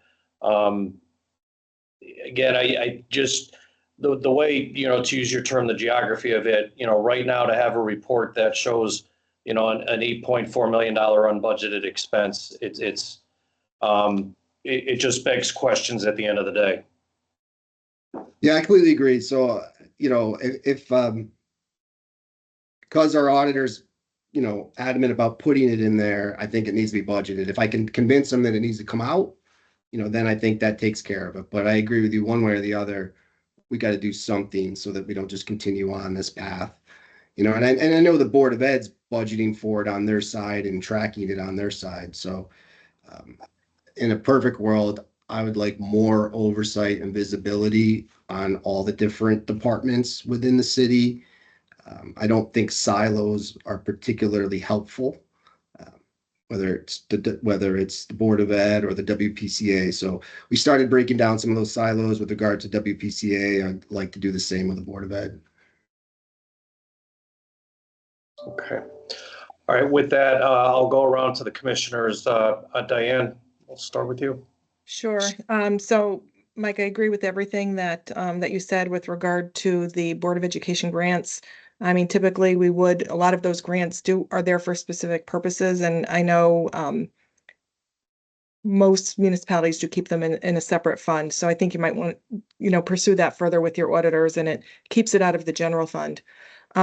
again, I just, the way, to use your term, the geography of it, right now to have a report that shows, an $8.4 million unbudgeted expense, it just begs questions at the end of the day. Yeah, I completely agree. So, if because our auditors, adamant about putting it in there, I think it needs to be budgeted. If I can convince them that it needs to come out, then I think that takes care of it. But I agree with you one way or the other. We got to do something so that we don't just continue on this path. And I know the Board of Ed's budgeting for it on their side and tracking it on their side. So in a perfect world, I would like more oversight and visibility on all the different departments within the city. I don't think silos are particularly helpful, whether it's the Board of Ed or the WPCA. So we started breaking down some of those silos with regard to WPCA. I'd like to do the same with the Board of Ed. Okay. All right. With that, I'll go around to the commissioners. Diane, we'll start with you. Sure. So Mike, I agree with everything that you said with regard to the Board of Education grants. I mean, typically a lot of those grants are there for specific purposes. And I know most municipalities do keep them in a separate fund. So I think you might want to, pursue that further with your auditors, and it keeps it out of the general fund.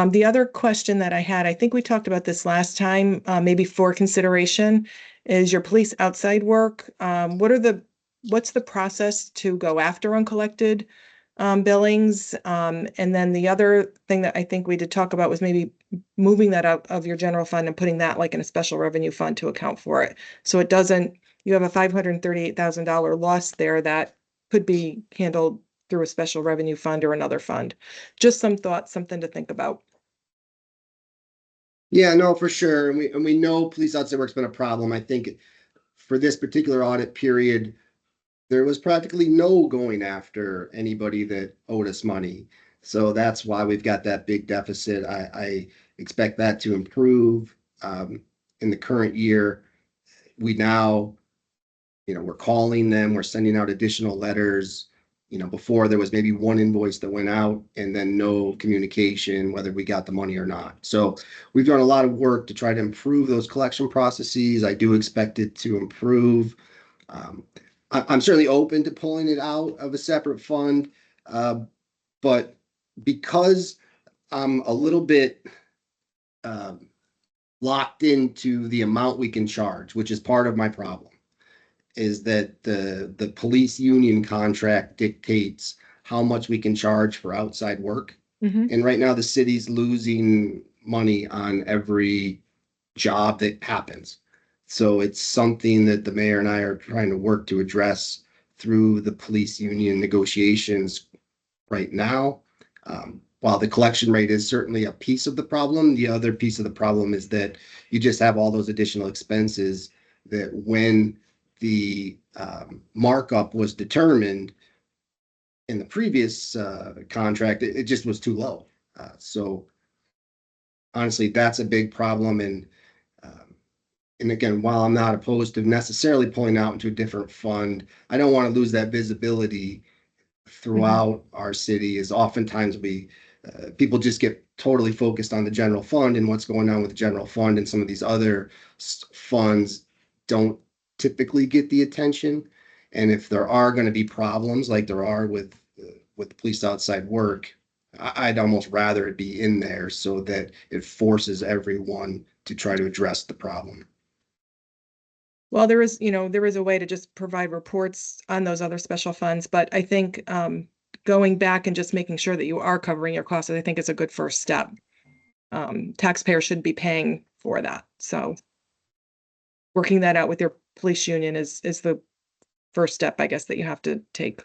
The other question that I had, I think we talked about this last time, maybe for consideration, is your police outside work. What's the process to go after uncollected billings? And then the other thing that I think we did talk about was maybe moving that out of your general fund and putting that like in a special revenue fund to account for it. So it doesn't, you have a $538,000 loss there that could be handled through a special revenue fund or another fund. Just some thoughts, something to think about. Yeah, no, for sure. And we know police outside work's been a problem. I think for this particular audit period, there was practically no going after anybody that owed us money. So that's why we've got that big deficit. I expect that to improve in the current year. We now, we're calling them, we're sending out additional letters. Before there was maybe one invoice that went out and then no communication, whether we got the money or not. So we've done a lot of work to try to improve those collection processes. I do expect it to improve. I'm certainly open to pulling it out of a separate fund, but because I'm a little bit locked into the amount we can charge, which is part of my problem, is that the police union contract dictates how much we can charge for outside work. Mm-hmm. And right now the city's losing money on every job that happens. So it's something that the mayor and I are trying to work to address through the police union negotiations right now. While the collection rate is certainly a piece of the problem, the other piece of the problem is that you just have all those additional expenses that when the markup was determined in the previous contract, it just was too low. So honestly, that's a big problem. And again, while I'm not opposed to necessarily pulling out into a different fund, I don't want to lose that visibility throughout our city. As oftentimes people just get totally focused on the general fund and what's going on with the general fund, and some of these other funds don't typically get the attention. And if there are going to be problems like there are with the police outside work, I'd almost rather it be in there so that it forces everyone to try to address the problem. Well, there is a way to just provide reports on those other special funds, but I think going back and just making sure that you are covering your costs, I think is a good first step. Taxpayers should be paying for that. So working that out with your police union is the first step, I guess, that you have to take.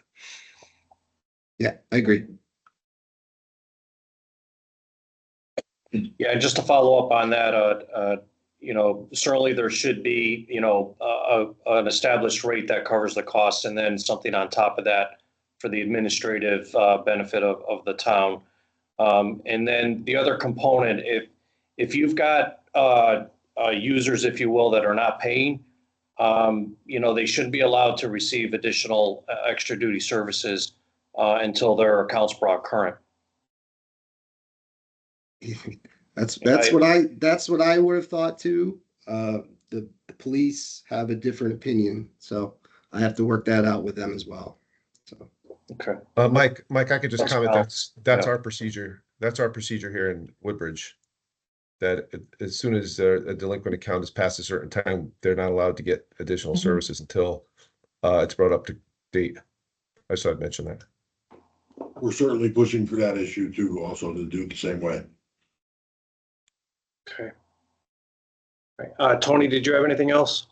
Yeah, I agree. Yeah, just to follow up on that, certainly there should be, an established rate that covers the costs and then something on top of that for the administrative benefit of the town. And then the other component, if you've got users, if you will, that are not paying, they shouldn't be allowed to receive additional extra duty services until their account's brought current. That's what I would have thought too. The police have a different opinion, so I have to work that out with them as well. So okay, Mike, I could just comment. That's yeah. our procedure. That's our procedure here in Woodbridge. That as soon as a delinquent account is past a certain time, they're not allowed to get additional services until it's brought up to date. I just thought I'd mention that. We're certainly pushing for that issue too, also to do it the same way. Okay. Tony, did you have anything else?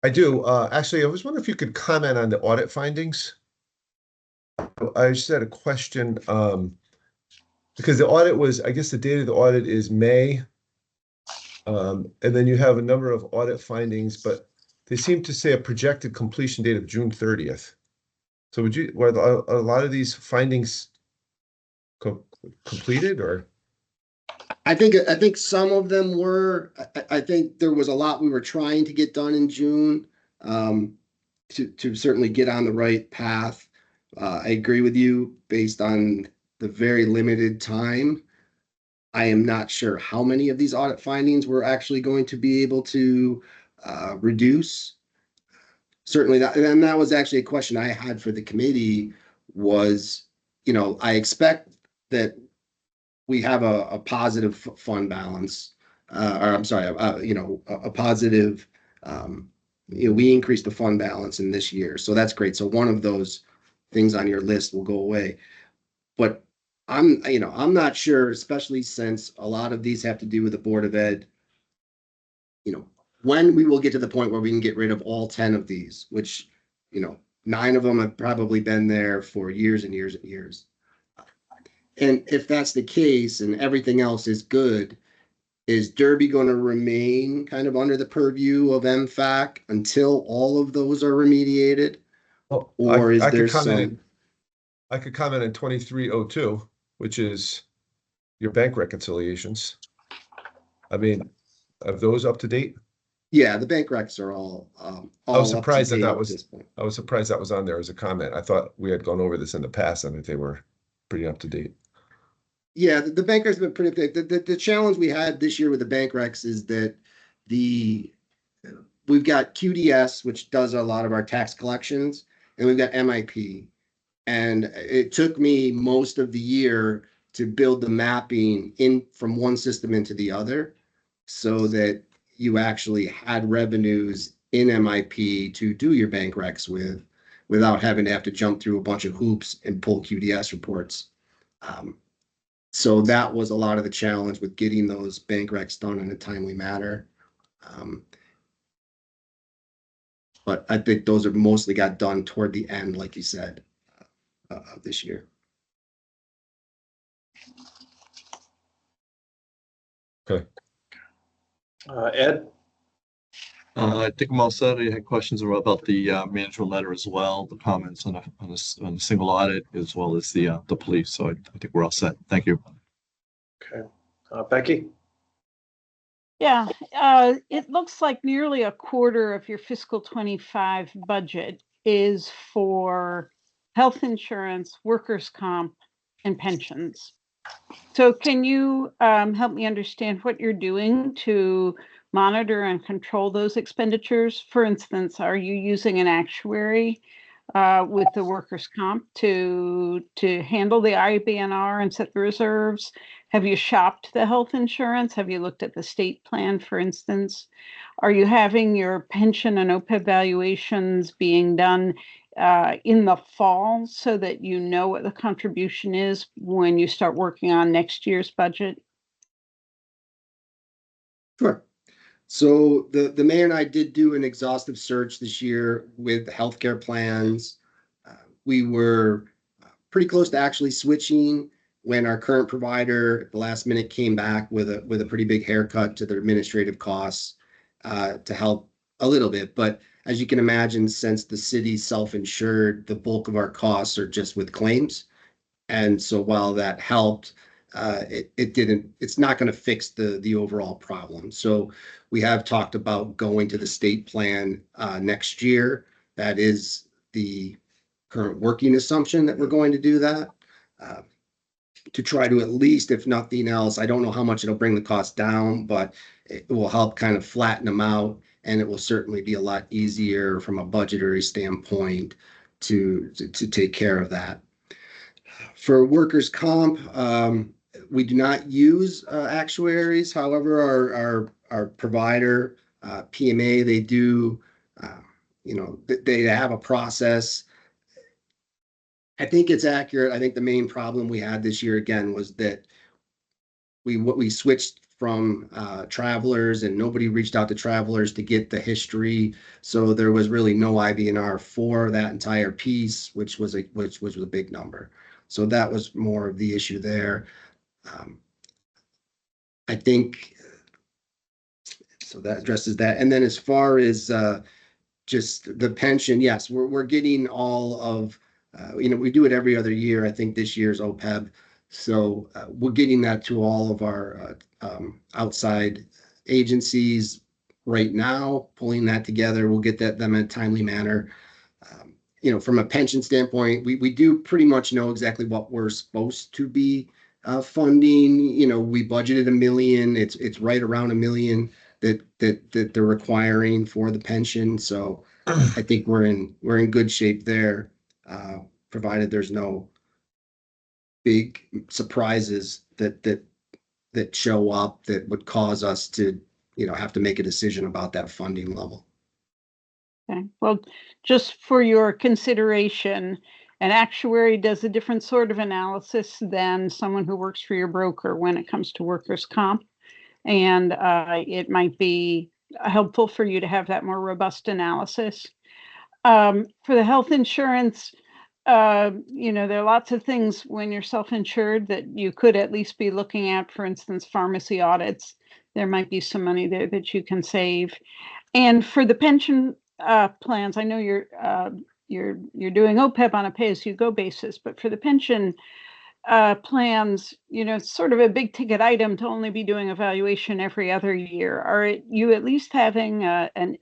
I do. Actually, I was wondering if you could comment on the audit findings. I just had a question, because the audit was, I guess the date of the audit is May. And then you have a number of audit findings, but they seem to say a projected completion date of June 30th. So were a lot of these findings completed, or? I think some of them were. I think there was a lot we were trying to get done in June, to certainly get on the right path. I agree with you based on the very limited time. I am not sure how many of these audit findings we're actually going to be able to reduce. Certainly that was actually a question I had for the committee was, I expect that we have a positive fund balance, or I'm sorry, a positive, we increased the fund balance in this year. So that's great. So one of those things on your list will go away. But I'm not sure, especially since a lot of these have to do with the Board of Ed, when we will get to the point where we can get rid of all 10 of these, which, 9 of them have probably been there for years and years and years. And if that's the case and everything else is good, is Derby going to remain kind of under the purview of MFAC until all of those are remediated? Well, or is there I could comment on 2302, which is your bank reconciliations. I mean, are those up to date? Yeah, the bank recs are all I was surprised that was. I was surprised that was on there as a comment. I thought we had gone over this in the past and that they were pretty up to date. Yeah, the bank recs have been pretty big. The challenge we had this year with the bank recs is that we've got QDS, which does a lot of our tax collections, and we've got MIP. And it took me most of the year to build the mapping in from one system into the other so that you actually had revenues in MIP to do your bank recs with without having to have to jump through a bunch of hoops and pull QDS reports. So that was a lot of the challenge with getting those bank recs done in a timely manner. But I think those are mostly got done toward the end, like you said, of this year. Okay. Ed? I think I'm all set. I had questions about the management letter as well, the comments on a single audit, as well as the police. So I think we're all set. Thank you. Okay. Becky? Yeah, it looks like nearly a quarter of your fiscal 25 budget is for health insurance, workers' comp, and pensions. So can you help me understand what you're doing to monitor and control those expenditures? For instance, are you using an actuary with the workers' comp to handle the IBNR and set the reserves? Have you shopped the health insurance? Have you looked at the state plan, for instance? Are you having your pension and OPEB valuations being done in the fall so that you know what the contribution is when you start working on next year's budget? Sure. So the mayor and I did do an exhaustive search this year with healthcare plans. We were pretty close to actually switching when our current provider at the last minute came back with a pretty big haircut to their administrative costs to help a little bit. But as you can imagine, since the city's self-insured, the bulk of our costs are just with claims. And so while that helped, it's not going to fix the overall problem. So we have talked about going to the state plan next year. That is the current working assumption that we're going to do that to try to, at least, if nothing else, I don't know how much it'll bring the cost down, but it will help kind of flatten them out. And it will certainly be a lot easier from a budgetary standpoint to take care of that. For workers' comp, we do not use actuaries. However, our provider, PMA, they do, they have a process. I think it's accurate. I think the main problem we had this year again was that we switched from travelers, and nobody reached out to travelers to get the history. So there was really no IBNR for that entire piece, which was a big number. So that was more of the issue there. I think so that addresses that. And then as far as just the pension, yes, we're getting all of, we do it every other year. I think this year's OPEB. So we're getting that to all of our outside agencies right now, pulling that together. We'll get them in a timely manner. From a pension standpoint, we do pretty much know exactly what we're supposed to be funding. We budgeted $1 million. It's right around $1 million that they're requiring for the pension. So I think we're in good shape there, provided there's no big surprises that show up that would cause us to have to make a decision about that funding level. Okay. Well, just for your consideration, an actuary does a different sort of analysis than someone who works for your broker when it comes to workers' comp. And it might be helpful for you to have that more robust analysis. For the health insurance, there are lots of things when you're self-insured that you could at least be looking at. For instance, pharmacy audits. There might be some money there that you can save. And for the pension plans, I know you're doing OPEB on a pay-as-you-go basis, but for the pension plans, it's sort of a big ticket item to only be doing evaluation every other year. Are you at least having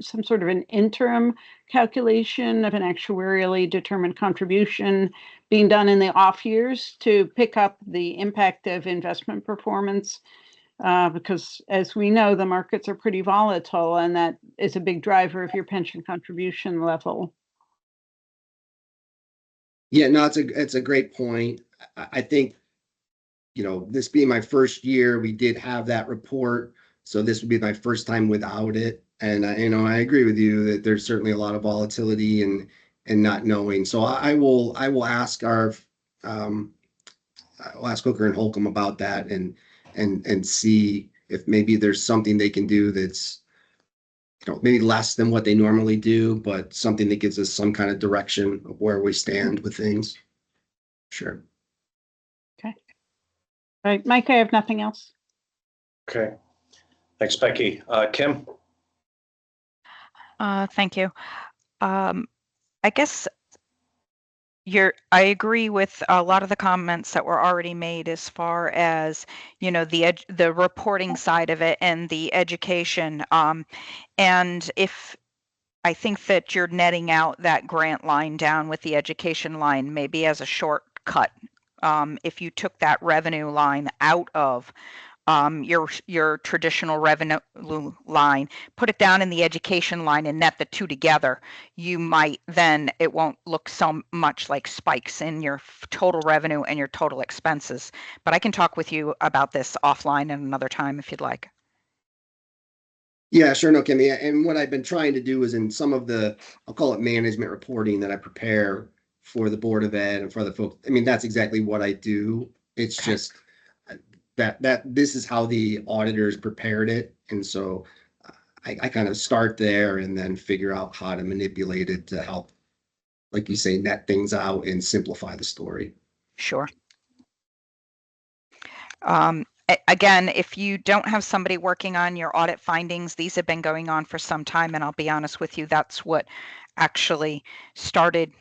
some sort of an interim calculation of an actuarially determined contribution being done in the off years to pick up the impact of investment performance? Because as we know, the markets are pretty volatile, and that is a big driver of your pension contribution level. Yeah, no, it's a great point. I think, this being my first year, we did have that report. So this would be my first time without it. And, I agree with you that there's certainly a lot of volatility and not knowing. So I will ask I'll ask Hooker and Holcomb about that and see if maybe there's something they can do that's, maybe less than what they normally do, but something that gives us some kind of direction of where we stand with things. Sure. Okay. All right, Mike, I have nothing else. Okay. Thanks, Becky. Kim? Thank you. I guess I agree with a lot of the comments that were already made as far as, the reporting side of it and the education. And if I think that you're netting out that grant line down with the education line, maybe as a shortcut, if you took that revenue line out of your traditional revenue line, put it down in the education line and net the two together, you might then, it won't look so much like spikes in your total revenue and your total expenses. But I can talk with you about this offline at another time if you'd like. Yeah, sure. No, Kimmy. And what I've been trying to do is in some of the, I'll call it management reporting that I prepare for the Board of Ed and for the folks. I mean, that's exactly what I do. It's Okay. just that this is how the auditors prepared it. And so I kind of start there and then figure out how to manipulate it to help, like you say, net things out and simplify the story. Sure. Again, if you don't have somebody working on your audit findings, these have been going on for some time, and I'll be honest with you, that's what actually started.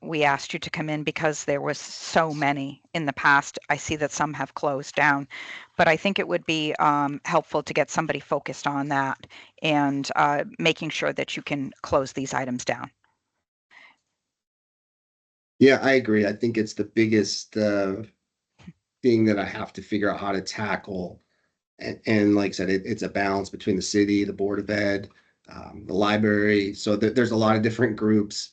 We asked you to come in because there was so many in the past. I see that some have closed down, but I think it would be helpful to get somebody focused on that and making sure that you can close these items down. Yeah, I agree. I think it's the biggest thing that I have to figure out how to tackle. And like I said, it's a balance between the city, the Board of Ed, the library. So there's a lot of different groups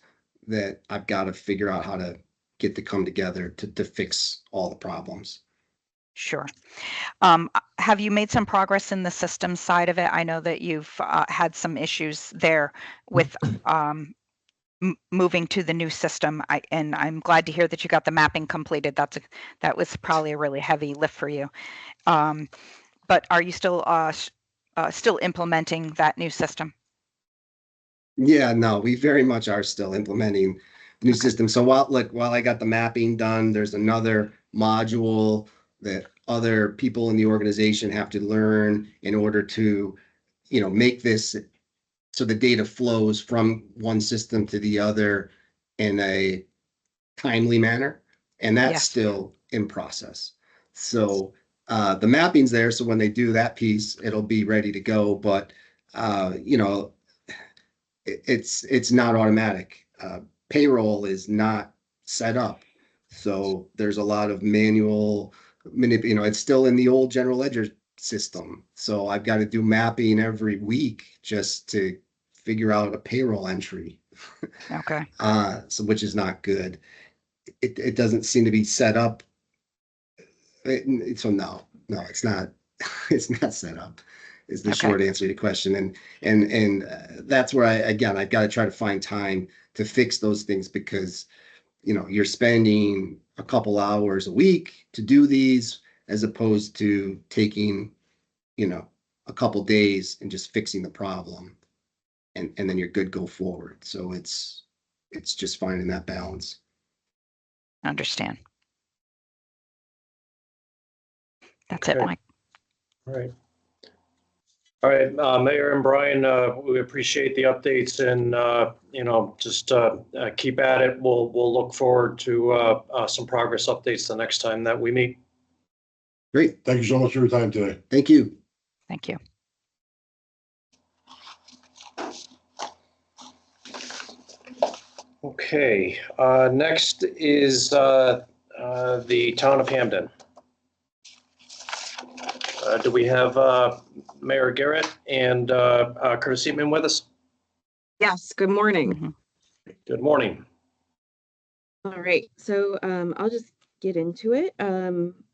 that I've got to figure out how to get to come together to fix all the problems. Sure. Have you made some progress in the systems side of it? I know that you've had some issues there with moving to the new system. And I'm glad to hear that you got the mapping completed. That was probably a really heavy lift for you. But are you still implementing that new system? Yeah, no, we very much are still implementing the new system. So while I got the mapping done, there's another module that other people in the organization have to learn in order to, make this so the data flows from one system to the other in a timely manner. And that's Yes. still in process. So the mapping's there. So when they do that piece, it'll be ready to go. But, it's not automatic. Payroll is not set up. So there's a lot of manual it's still in the old general ledger system. So I've got to do mapping every week just to figure out a payroll entry. Okay. So which is not good. It doesn't seem to be set up. So no, it's not. It's not set up. Is the Okay. short answer to your question, and that's where I've got to try to find time to fix those things because you're spending a couple hours a week to do these as opposed to taking a couple days and just fixing the problem, and then you're good go forward. So it's just finding that balance. Understand. That's it, Okay. Mike. All right, Mayor and Brian, we appreciate the updates and, just keep at it. We'll look forward to some progress updates the next time that we meet. Great. Thank you so much for your time today. Thank you. Thank you. Okay, next is the Town of Hamden. Do we have Mayor Garrett and Curtis Seaman with us? Yes, good morning. Mm-hmm. Good morning. All right, so I'll just get into it.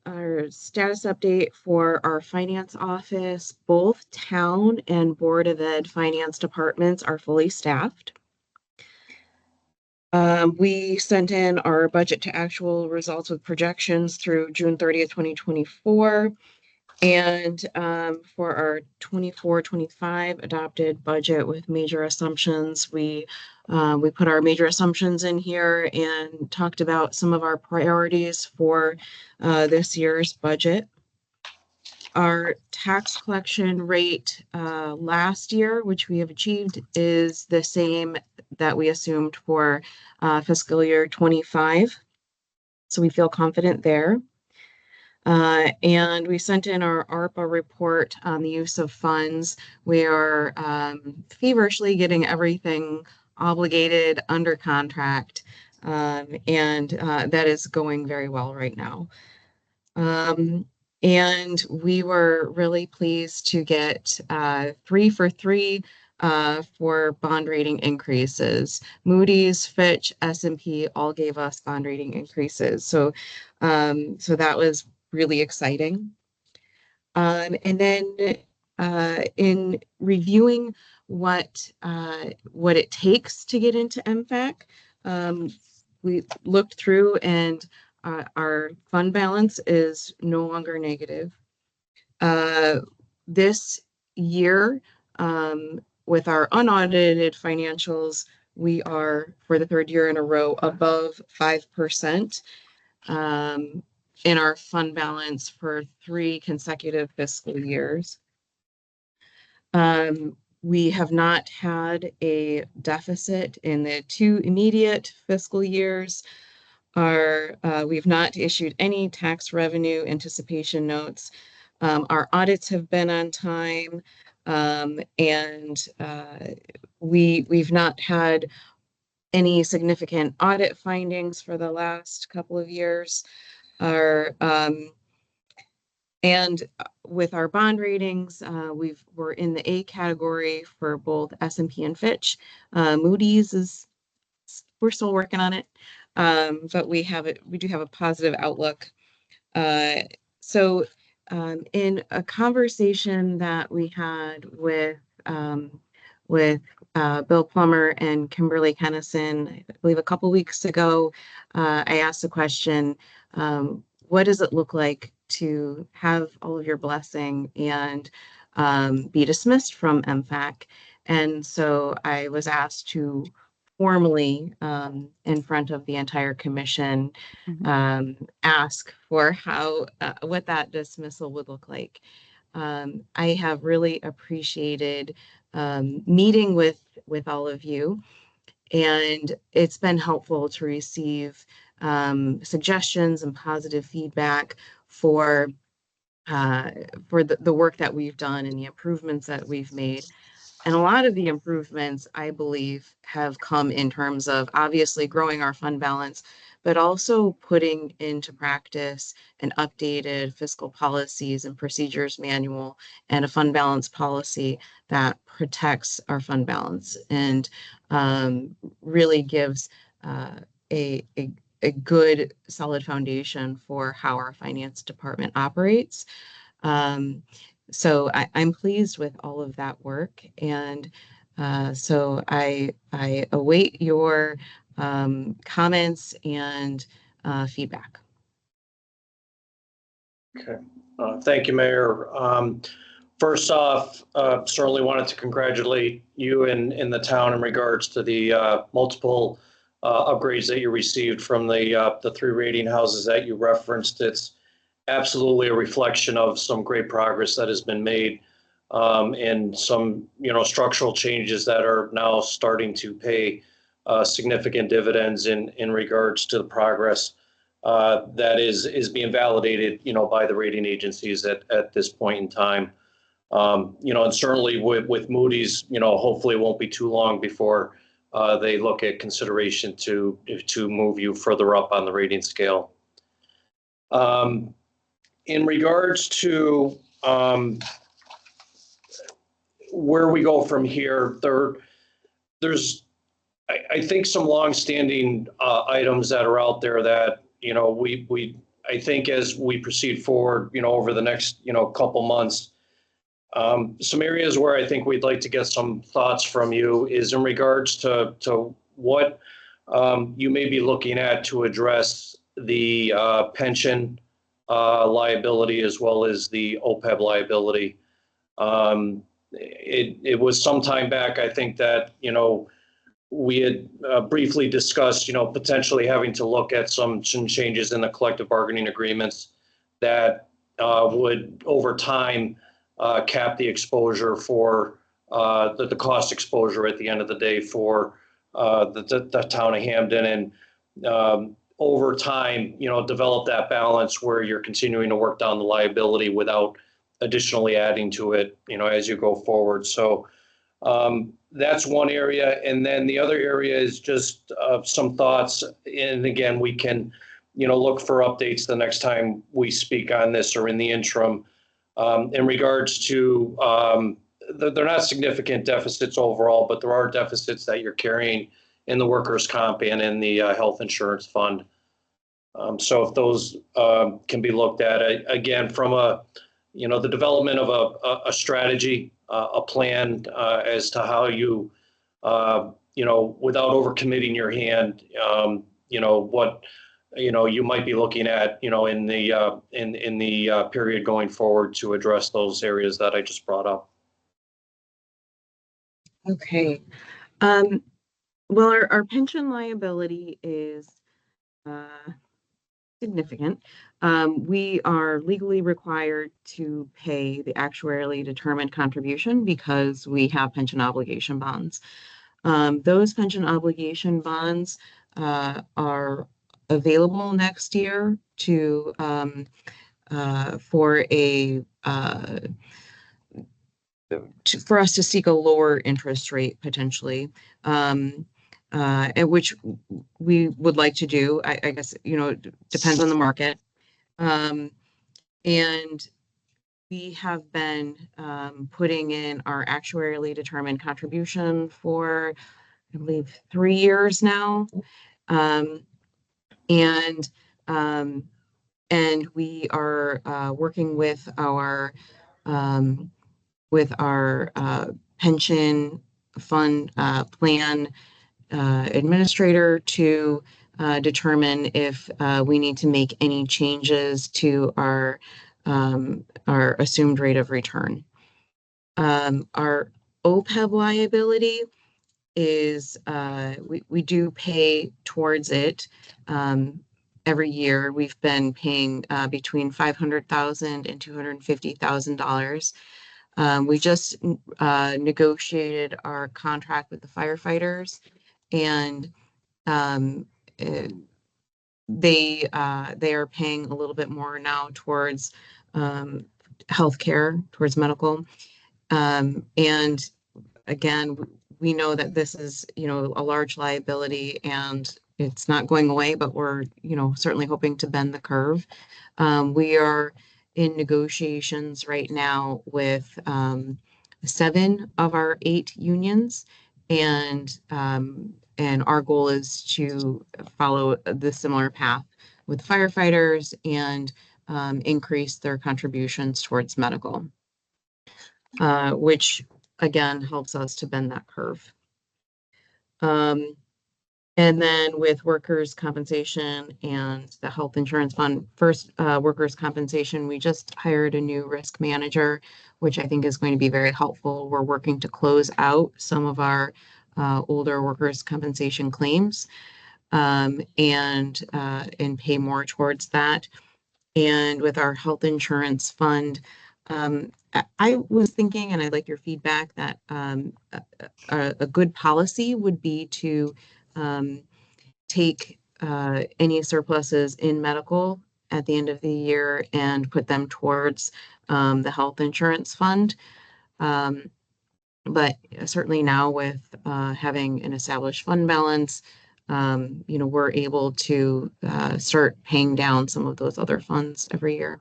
Our status update for our finance office, both town and Board of Ed finance departments are fully staffed. We sent in our budget to actual results with projections through June 30th, 2024. And for our 24-25 adopted budget with major assumptions, we put our major assumptions in here and talked about some of our priorities for this year's budget. Our tax collection rate last year, which we have achieved, is the same that we assumed for fiscal year 25. So we feel confident there. And we sent in our ARPA report on the use of funds. We are feverishly getting everything obligated under contract, and that is going very well right now. And we were really pleased to get 3 for 3 for bond rating increases. Moody's, Fitch, S&P all gave us bond rating increases. So that was really exciting. And then in reviewing what it takes to get into MFAC, we looked through, and our fund balance is no longer negative. This year, with our unaudited financials, we are, for the third year in a row, above 5% in our fund balance for 3 consecutive fiscal years. We have not had a deficit in the 2 immediate fiscal years. We've not issued any tax revenue anticipation notes. Our audits have been on time, and we've not had any significant audit findings for the last couple of years. And with our bond ratings, we're in the A category for both S&P and Fitch. Moody's we're still working on it, but we do have a positive outlook. So in a conversation that we had with Bill Plummer and Kimberly Kennison, I believe a couple weeks ago, I asked the question, what does it look like to have all of your blessing and be dismissed from MFAC? And so I was asked to formally, in front of the entire commission, ask for what that dismissal would look like. I have really appreciated meeting with all of you, and it's been helpful to receive suggestions and positive feedback for the work that we've done and the improvements that we've made. And a lot of the improvements, I believe, have come in terms of obviously growing our fund balance, but also putting into practice an updated fiscal policies and procedures manual and a fund balance policy that protects our fund balance and really gives a good solid foundation for how our finance department operates. So I'm pleased with all of that work, and so I await your comments and feedback. Okay, thank you, Mayor. First off, certainly wanted to congratulate you and the town in regards to the multiple upgrades that you received from the 3 rating houses that you referenced. It's absolutely a reflection of some great progress that has been made, and some structural changes that are now starting to pay significant dividends in regards to the progress that is being validated by the rating agencies at this point in time. And certainly with Moody's, hopefully it won't be too long before they look at consideration to move you further up on the rating scale. In regards to where we go from here, there's I think some longstanding items that are out there that I think as we proceed forward, over the next couple months, some areas where I think we'd like to get some thoughts from you is in regards to what you may be looking at to address the pension liability as well as the OPEB liability. It was some time back, I think, that we had briefly discussed potentially having to look at some changes in the collective bargaining agreements that would over time cap the exposure for the cost exposure at the end of the day for the town of Hamden, and over time, develop that balance where you're continuing to work down the liability without additionally adding to it, as you go forward. So that's one area. And then the other area is just some thoughts. And again, we can look for updates the next time we speak on this or in the interim. In regards to, they're not significant deficits overall, but there are deficits that you're carrying in the workers' comp and in the health insurance fund. So if those can be looked at, again, from the development of a strategy, a plan as to how you, without overcommitting your hand, what you might be looking at, in the period going forward to address those areas that I just brought up. Okay. Well, our pension liability is significant. We are legally required to pay the actuarially determined contribution because we have pension obligation bonds. Those pension obligation bonds are available next year to for us to seek a lower interest rate potentially, at which we would like to do. I guess it depends on the market, and we have been putting in our actuarially determined contribution for, I believe, 3 years now. And we are working with our pension fund plan administrator to determine if we need to make any changes to our assumed rate of return. Our OPEB liability is we do pay towards it every year. We've been paying between $500,000 and $250,000. We just negotiated our contract with the firefighters, and they are paying a little bit more now towards healthcare, towards medical, and again, we know that this is a large liability and it's not going away, but we're certainly hoping to bend the curve. We are in negotiations right now with 7 of our 8 unions, and our goal is to follow the similar path with firefighters and increase their contributions towards medical, which again helps us to bend that curve. And then with workers' compensation and the health insurance fund, first, workers' compensation, we just hired a new risk manager, which I think is going to be very helpful. We're working to close out some of our older workers' compensation claims, and pay more towards that. And with our health insurance fund, I was thinking, and I'd like your feedback, that a good policy would be to take any surpluses in medical at the end of the year and put them towards the health insurance fund. But certainly now with having an established fund balance, we're able to start paying down some of those other funds every year.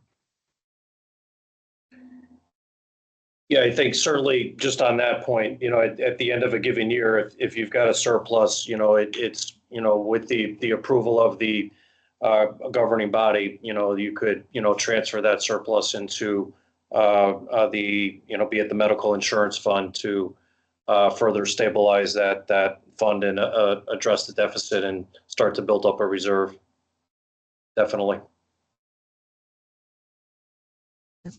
Yeah, I think certainly just on that point, at the end of a given year, if you've got a surplus, it's with the approval of the governing body, you could transfer that surplus into be it the medical insurance fund to further stabilize that fund and address the deficit and start to build up a reserve. Definitely.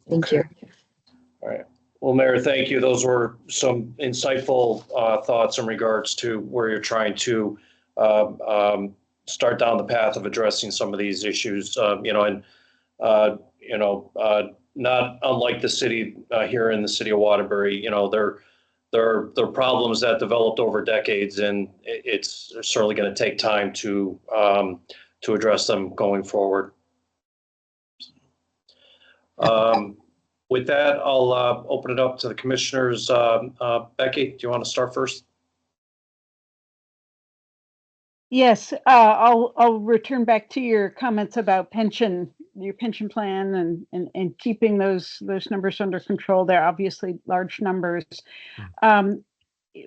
Thank you. All right. Well, Mayor, thank you. Those were some insightful thoughts in regards to where you're trying to start down the path of addressing some of these issues, not unlike the city here in the city of Waterbury. They're problems that developed over decades, and it's certainly going to take time to address them going forward. With that, I'll open it up to the commissioners. Becky, do you want to start first? Yes, I'll return back to your comments about your pension plan and keeping those numbers under control. They're obviously large numbers.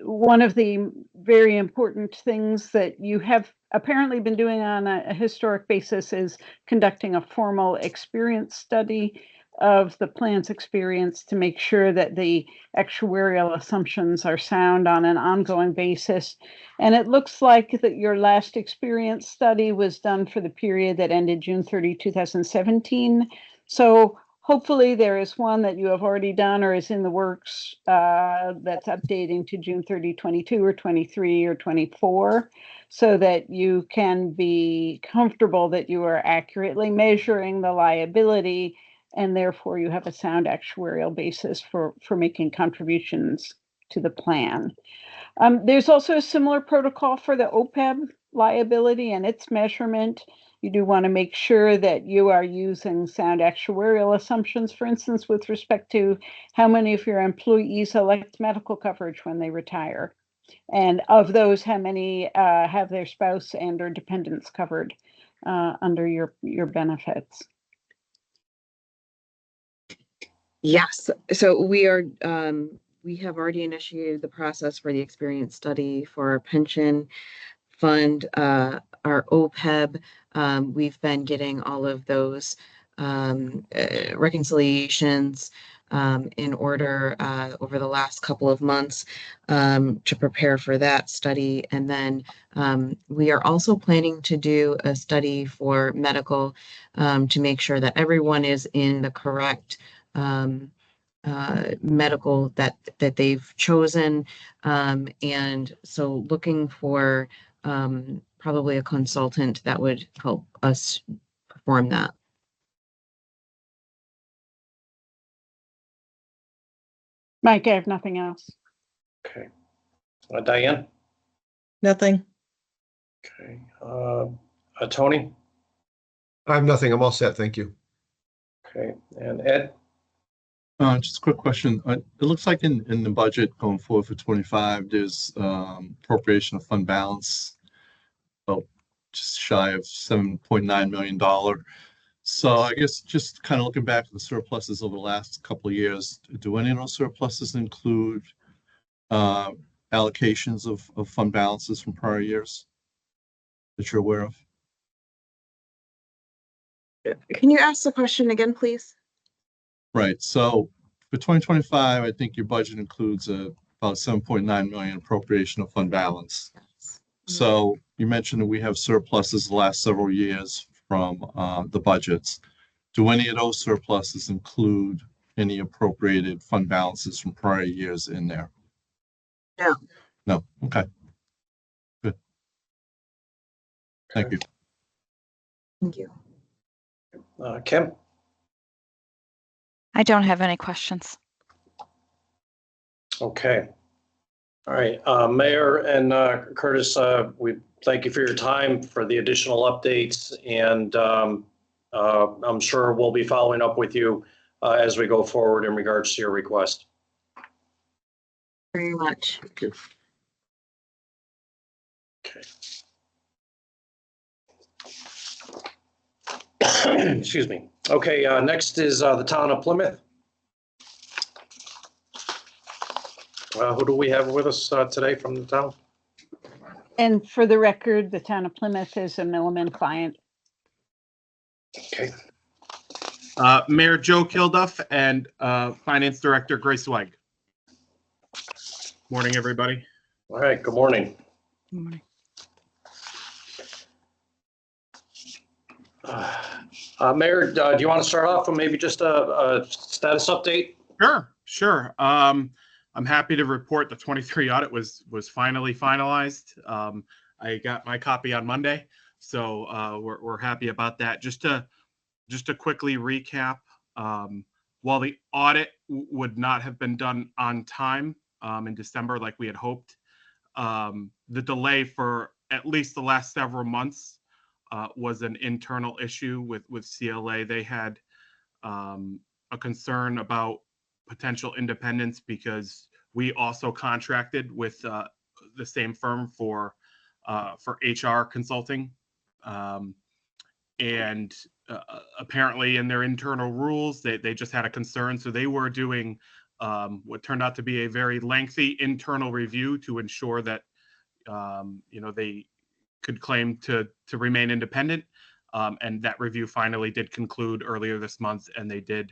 One of the very important things that you have apparently been doing on a historic basis is conducting a formal experience study of the plan's experience to make sure that the actuarial assumptions are sound on an ongoing basis. And it looks like that your last experience study was done for the period that ended June 30, 2017. So hopefully there is one that you have already done or is in the works that's updating to June 30, 22 or 23 or 24, so that you can be comfortable that you are accurately measuring the liability and therefore you have a sound actuarial basis for making contributions to the plan. There's also a similar protocol for the OPEB liability and its measurement. You do want to make sure that you are using sound actuarial assumptions, for instance, with respect to how many of your employees elect medical coverage when they retire. And of those, how many have their spouse and or dependents covered under your benefits? Yes, so we have already initiated the process for the experience study for our pension fund, our OPEB. We've been getting all of those reconciliations in order over the last couple of months to prepare for that study. And then we are also planning to do a study for medical to make sure that everyone is in the correct medical that they've chosen. And so looking for probably a consultant that would help us perform that. Mike, I have nothing else. Okay. Diane? Nothing. Okay. Tony? I have nothing. I'm all set. Thank you. Okay. And Ed? Just a quick question. It looks like in the budget going forward for 25, there's appropriation of fund balance about just shy of $7.9 million. So I guess just kind of looking back at the surpluses over the last couple of years, do any of those surpluses include allocations of fund balances from prior years that you're aware of? Can you ask the question again, please? Right. So for 2025, I think your budget includes about 7.9 million appropriation of fund balance. Yes. So you mentioned that we have surpluses the last several years from the budgets. Do any of those surpluses include any appropriated fund balances from prior years in there? No. No. Okay. Good. Thank you. Thank you. Kim? I don't have any questions. Okay. All right. Mayor and Curtis, we thank you for your time, for the additional updates, and I'm sure we'll be following up with you as we go forward in regards to your request. Very much. Thank you. Okay. Excuse me. Okay, next is the town of Plymouth. Who do we have with us today from the town? And for the record, the town of Plymouth is a Milliman client. Okay. Mayor Joe Kilduff and Finance Director Grace Weig. Morning, everybody. All right, good morning. Good morning. Mayor, do you want to start off with maybe just a status update? Sure. I'm happy to report the 23 audit was finally finalized. I got my copy on Monday, so we're happy about that. Just to quickly recap, while the audit would not have been done on time in December like we had hoped, the delay for at least the last several months was an internal issue with CLA. They had a concern about potential independence because we also contracted with the same firm for for HR consulting. And apparently in their internal rules, they just had a concern. So they were doing what turned out to be a very lengthy internal review to ensure that, they could claim to remain independent. And that review finally did conclude earlier this month, and they did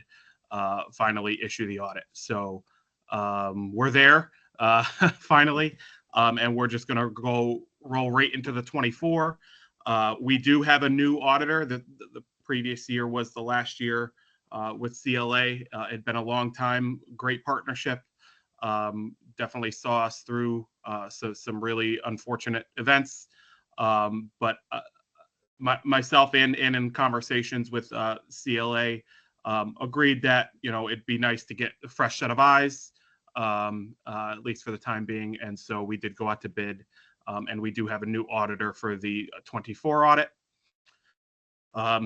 finally issue the audit. So we're there finally, and we're just going to roll right into the 24. We do have a new auditor. The previous year was the last year with CLA. It'd been a long time, great partnership. Definitely saw us through some really unfortunate events. But myself and in conversations with CLA, agreed that it'd be nice to get a fresh set of eyes, at least for the time being. And so we did go out to bid, and we do have a new auditor for the 24 audit.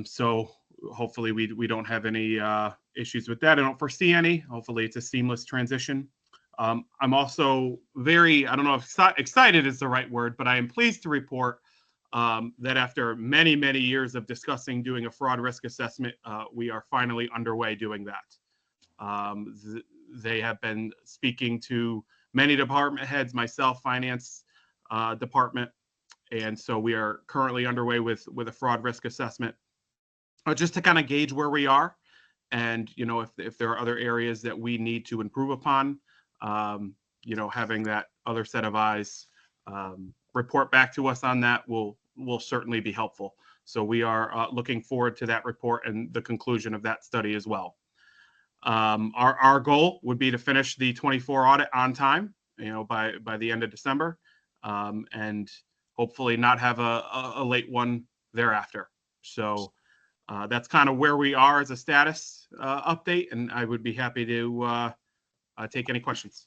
So hopefully we don't have any issues with that. I don't foresee any. Hopefully it's a seamless transition. I'm also very, I don't know if excited is the right word, but I am pleased to report that after many, many years of discussing doing a fraud risk assessment, we are finally underway doing that. They have been speaking to many department heads, myself, finance department, and so we are currently underway with a fraud risk assessment, just to kind of gauge where we are, and if there are other areas that we need to improve upon. Having that other set of eyes report back to us on that will certainly be helpful. So we are looking forward to that report and the conclusion of that study as well. Our goal would be to finish the 24 audit on time, by the end of December, and hopefully not have a late one thereafter. So that's kind of where we are as a status update, and I would be happy to take any questions.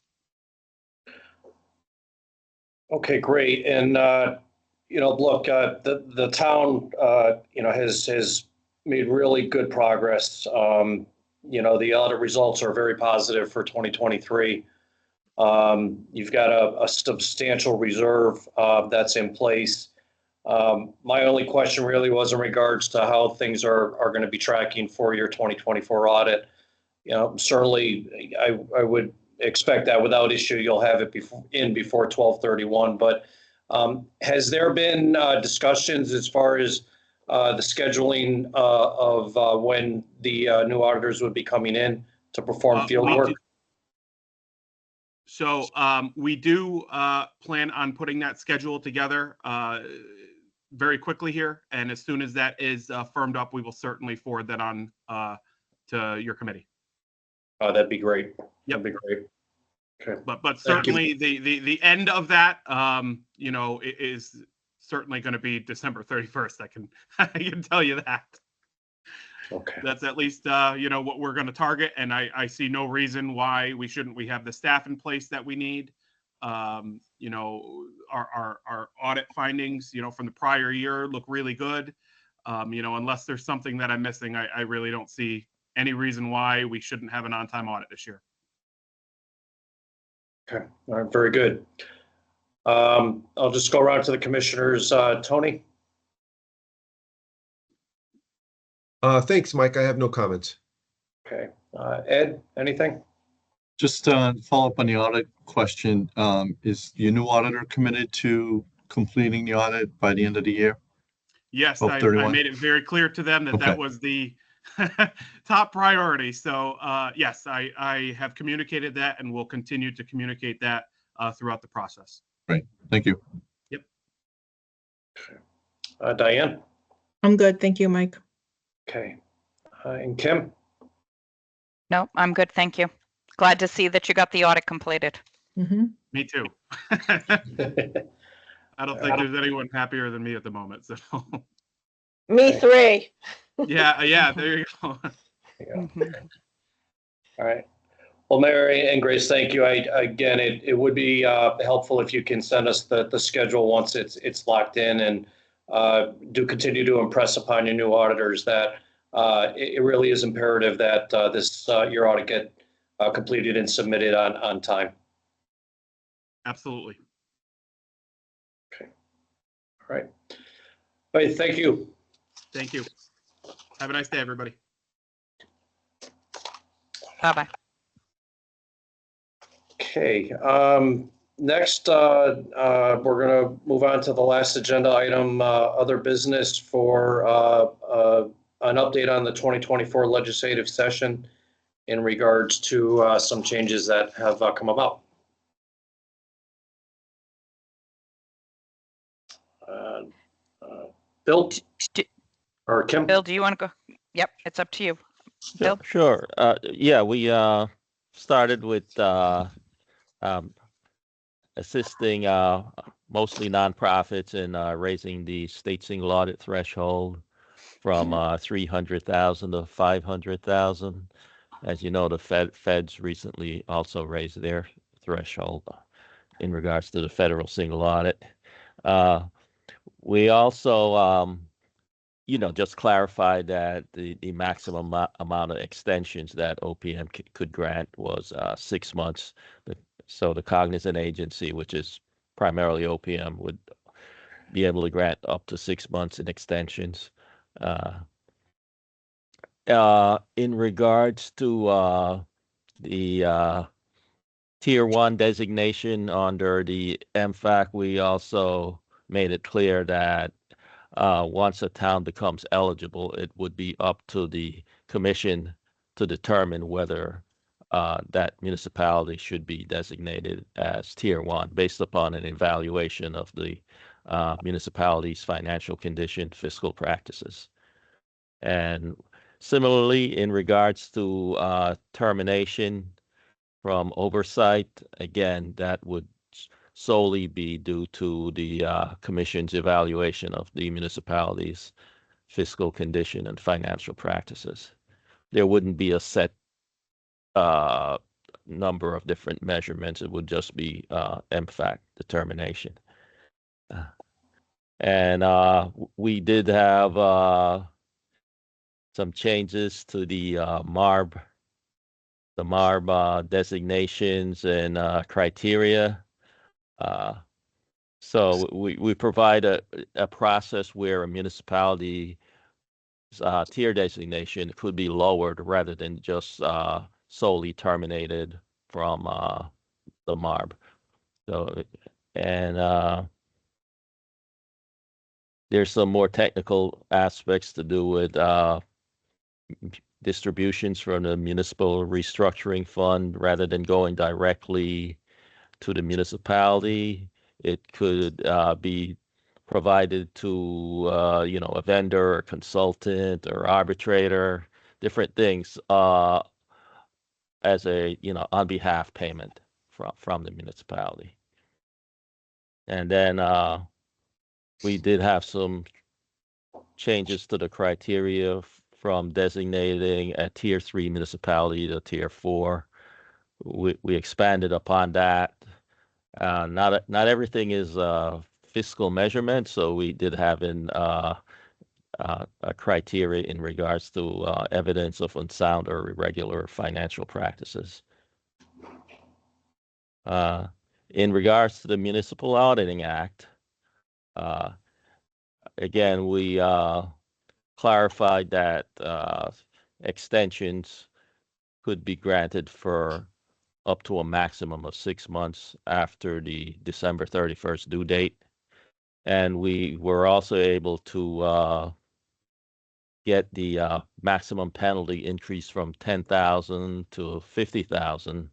Okay, great. And, look, the town, has made really good progress. The audit results are very positive for 2023. You've got a substantial reserve that's in place. My only question really was in regards to how things are going to be tracking for your 2024 audit. Certainly I would expect that without issue you'll have it before 12/31. But has there been discussions as far as the scheduling of when the new auditors would be coming in to perform field work? So we do plan on putting that schedule together very quickly here, and as soon as that is firmed up, we will certainly forward that on to your committee. Oh, that'd be great. Yep. That'd be great. Okay. But certainly the end of that, is certainly going to be December 31st. I can tell you that. Okay. That's at least what we're going to target, and I see no reason why we shouldn't. We have the staff in place that we need. Our audit findings, from the prior year look really good. Unless there's something that I'm missing, I really don't see any reason why we shouldn't have an on-time audit this year. Okay. All right. Very good. I'll just go around to the commissioners. Tony? Thanks, Mike. I have no comments. Okay. Ed, anything? Just follow up on the audit question. Is your new auditor committed to completing the audit by the end of the year? Yes, I made it very clear to them that that was the top priority. So yes, I have communicated that and will continue to communicate that throughout the process. Great. Thank you. Yep. Okay. Diane? I'm good. Thank you, Mike. Okay. And Kim? No, I'm good. Thank you. Glad to see that you got the audit completed. Mm-hmm. Me too. I don't think there's anyone happier than me at the moment. So. Me three. Yeah. There you go. All right. Well, Mary and Grace, thank you. Again, it would be helpful if you can send us the schedule once it's locked in, and do continue to impress upon your new auditors that it really is imperative that this your audit get completed and submitted on time. Absolutely. Okay. right. All right, thank you. Thank you. Have a nice day, everybody. Bye-bye. Okay, next, we're gonna move on to the last agenda item, other business for, an update on the 2024 legislative session in regards to, some changes that have, come about. Bill or Kim? Bill, do you want to go? Yep, it's up to you. Bill? Sure. Yeah, we started with assisting mostly nonprofits in raising the state single audit threshold from 300,000 to 500,000. As you know, the feds recently also raised their threshold in regards to the federal single audit. We also, just clarified that the maximum amount of extensions that OPM could grant was 6 months. So the cognizant agency, which is primarily OPM, would be able to grant up to 6 months in extensions. In regards to the Tier 1 designation under the MFAC, we also made it clear that once a town becomes eligible, it would be up to the commission to determine whether that municipality should be designated as Tier 1 based upon an evaluation of the municipality's financial condition, fiscal practices. And similarly, in regards to termination from oversight, again, that would solely be due to the commission's evaluation of the municipality's fiscal condition and financial practices. There wouldn't be a set number of different measurements. It would just be MFAC determination. And we did have some changes to the MARB designations and criteria. So we provide a process where a municipality's tier designation could be lowered rather than just solely terminated from the MARB. So, and there's some more technical aspects to do with distributions from the municipal restructuring fund rather than going directly to the municipality. It could be provided to a vendor or consultant or arbitrator, different things as a on behalf payment from the municipality. And then we did have some changes to the criteria from designating a Tier 3 municipality to Tier 4. We expanded upon that. Not everything is fiscal measurement, so we did have a criteria in regards to evidence of unsound or irregular financial practices. In regards to the Municipal Auditing Act, again, we clarified that extensions could be granted for up to a maximum of 6 months after the December 31st due date. And we were also able to get the maximum penalty increased from 10,000 to 50,000.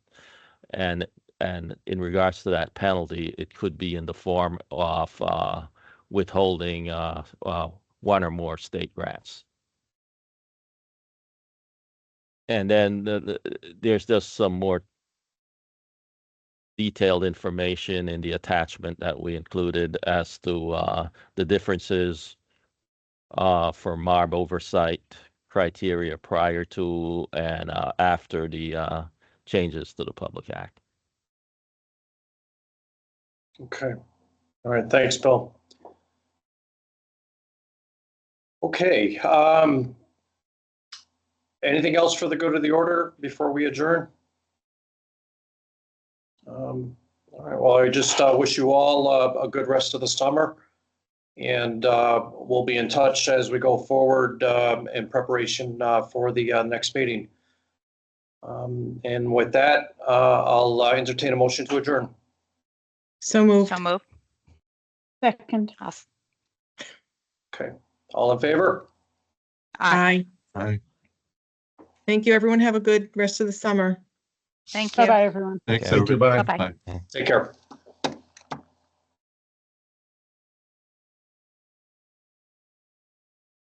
And in regards to that penalty, it could be in the form of withholding one or more state grants. And then there's just some more detailed information in the attachment that we included as to the differences for MARB oversight criteria prior to and after the changes to the Public Act. Okay. All right. Thanks, Bill. Okay. Anything else for the good of the order before we adjourn? All right. Well, I just wish you all a good rest of the summer, And we'll be in touch as we go forward in preparation for the next meeting. And with that, I'll entertain a motion to adjourn. So moved. So moved. Second. Okay. All in favor? Aye. Aye. Aye. Thank you, everyone. Have a good rest of the summer. Thank you. Bye-bye, everyone. Thanks, Thank you, everybody. bye. Bye-bye. Take care.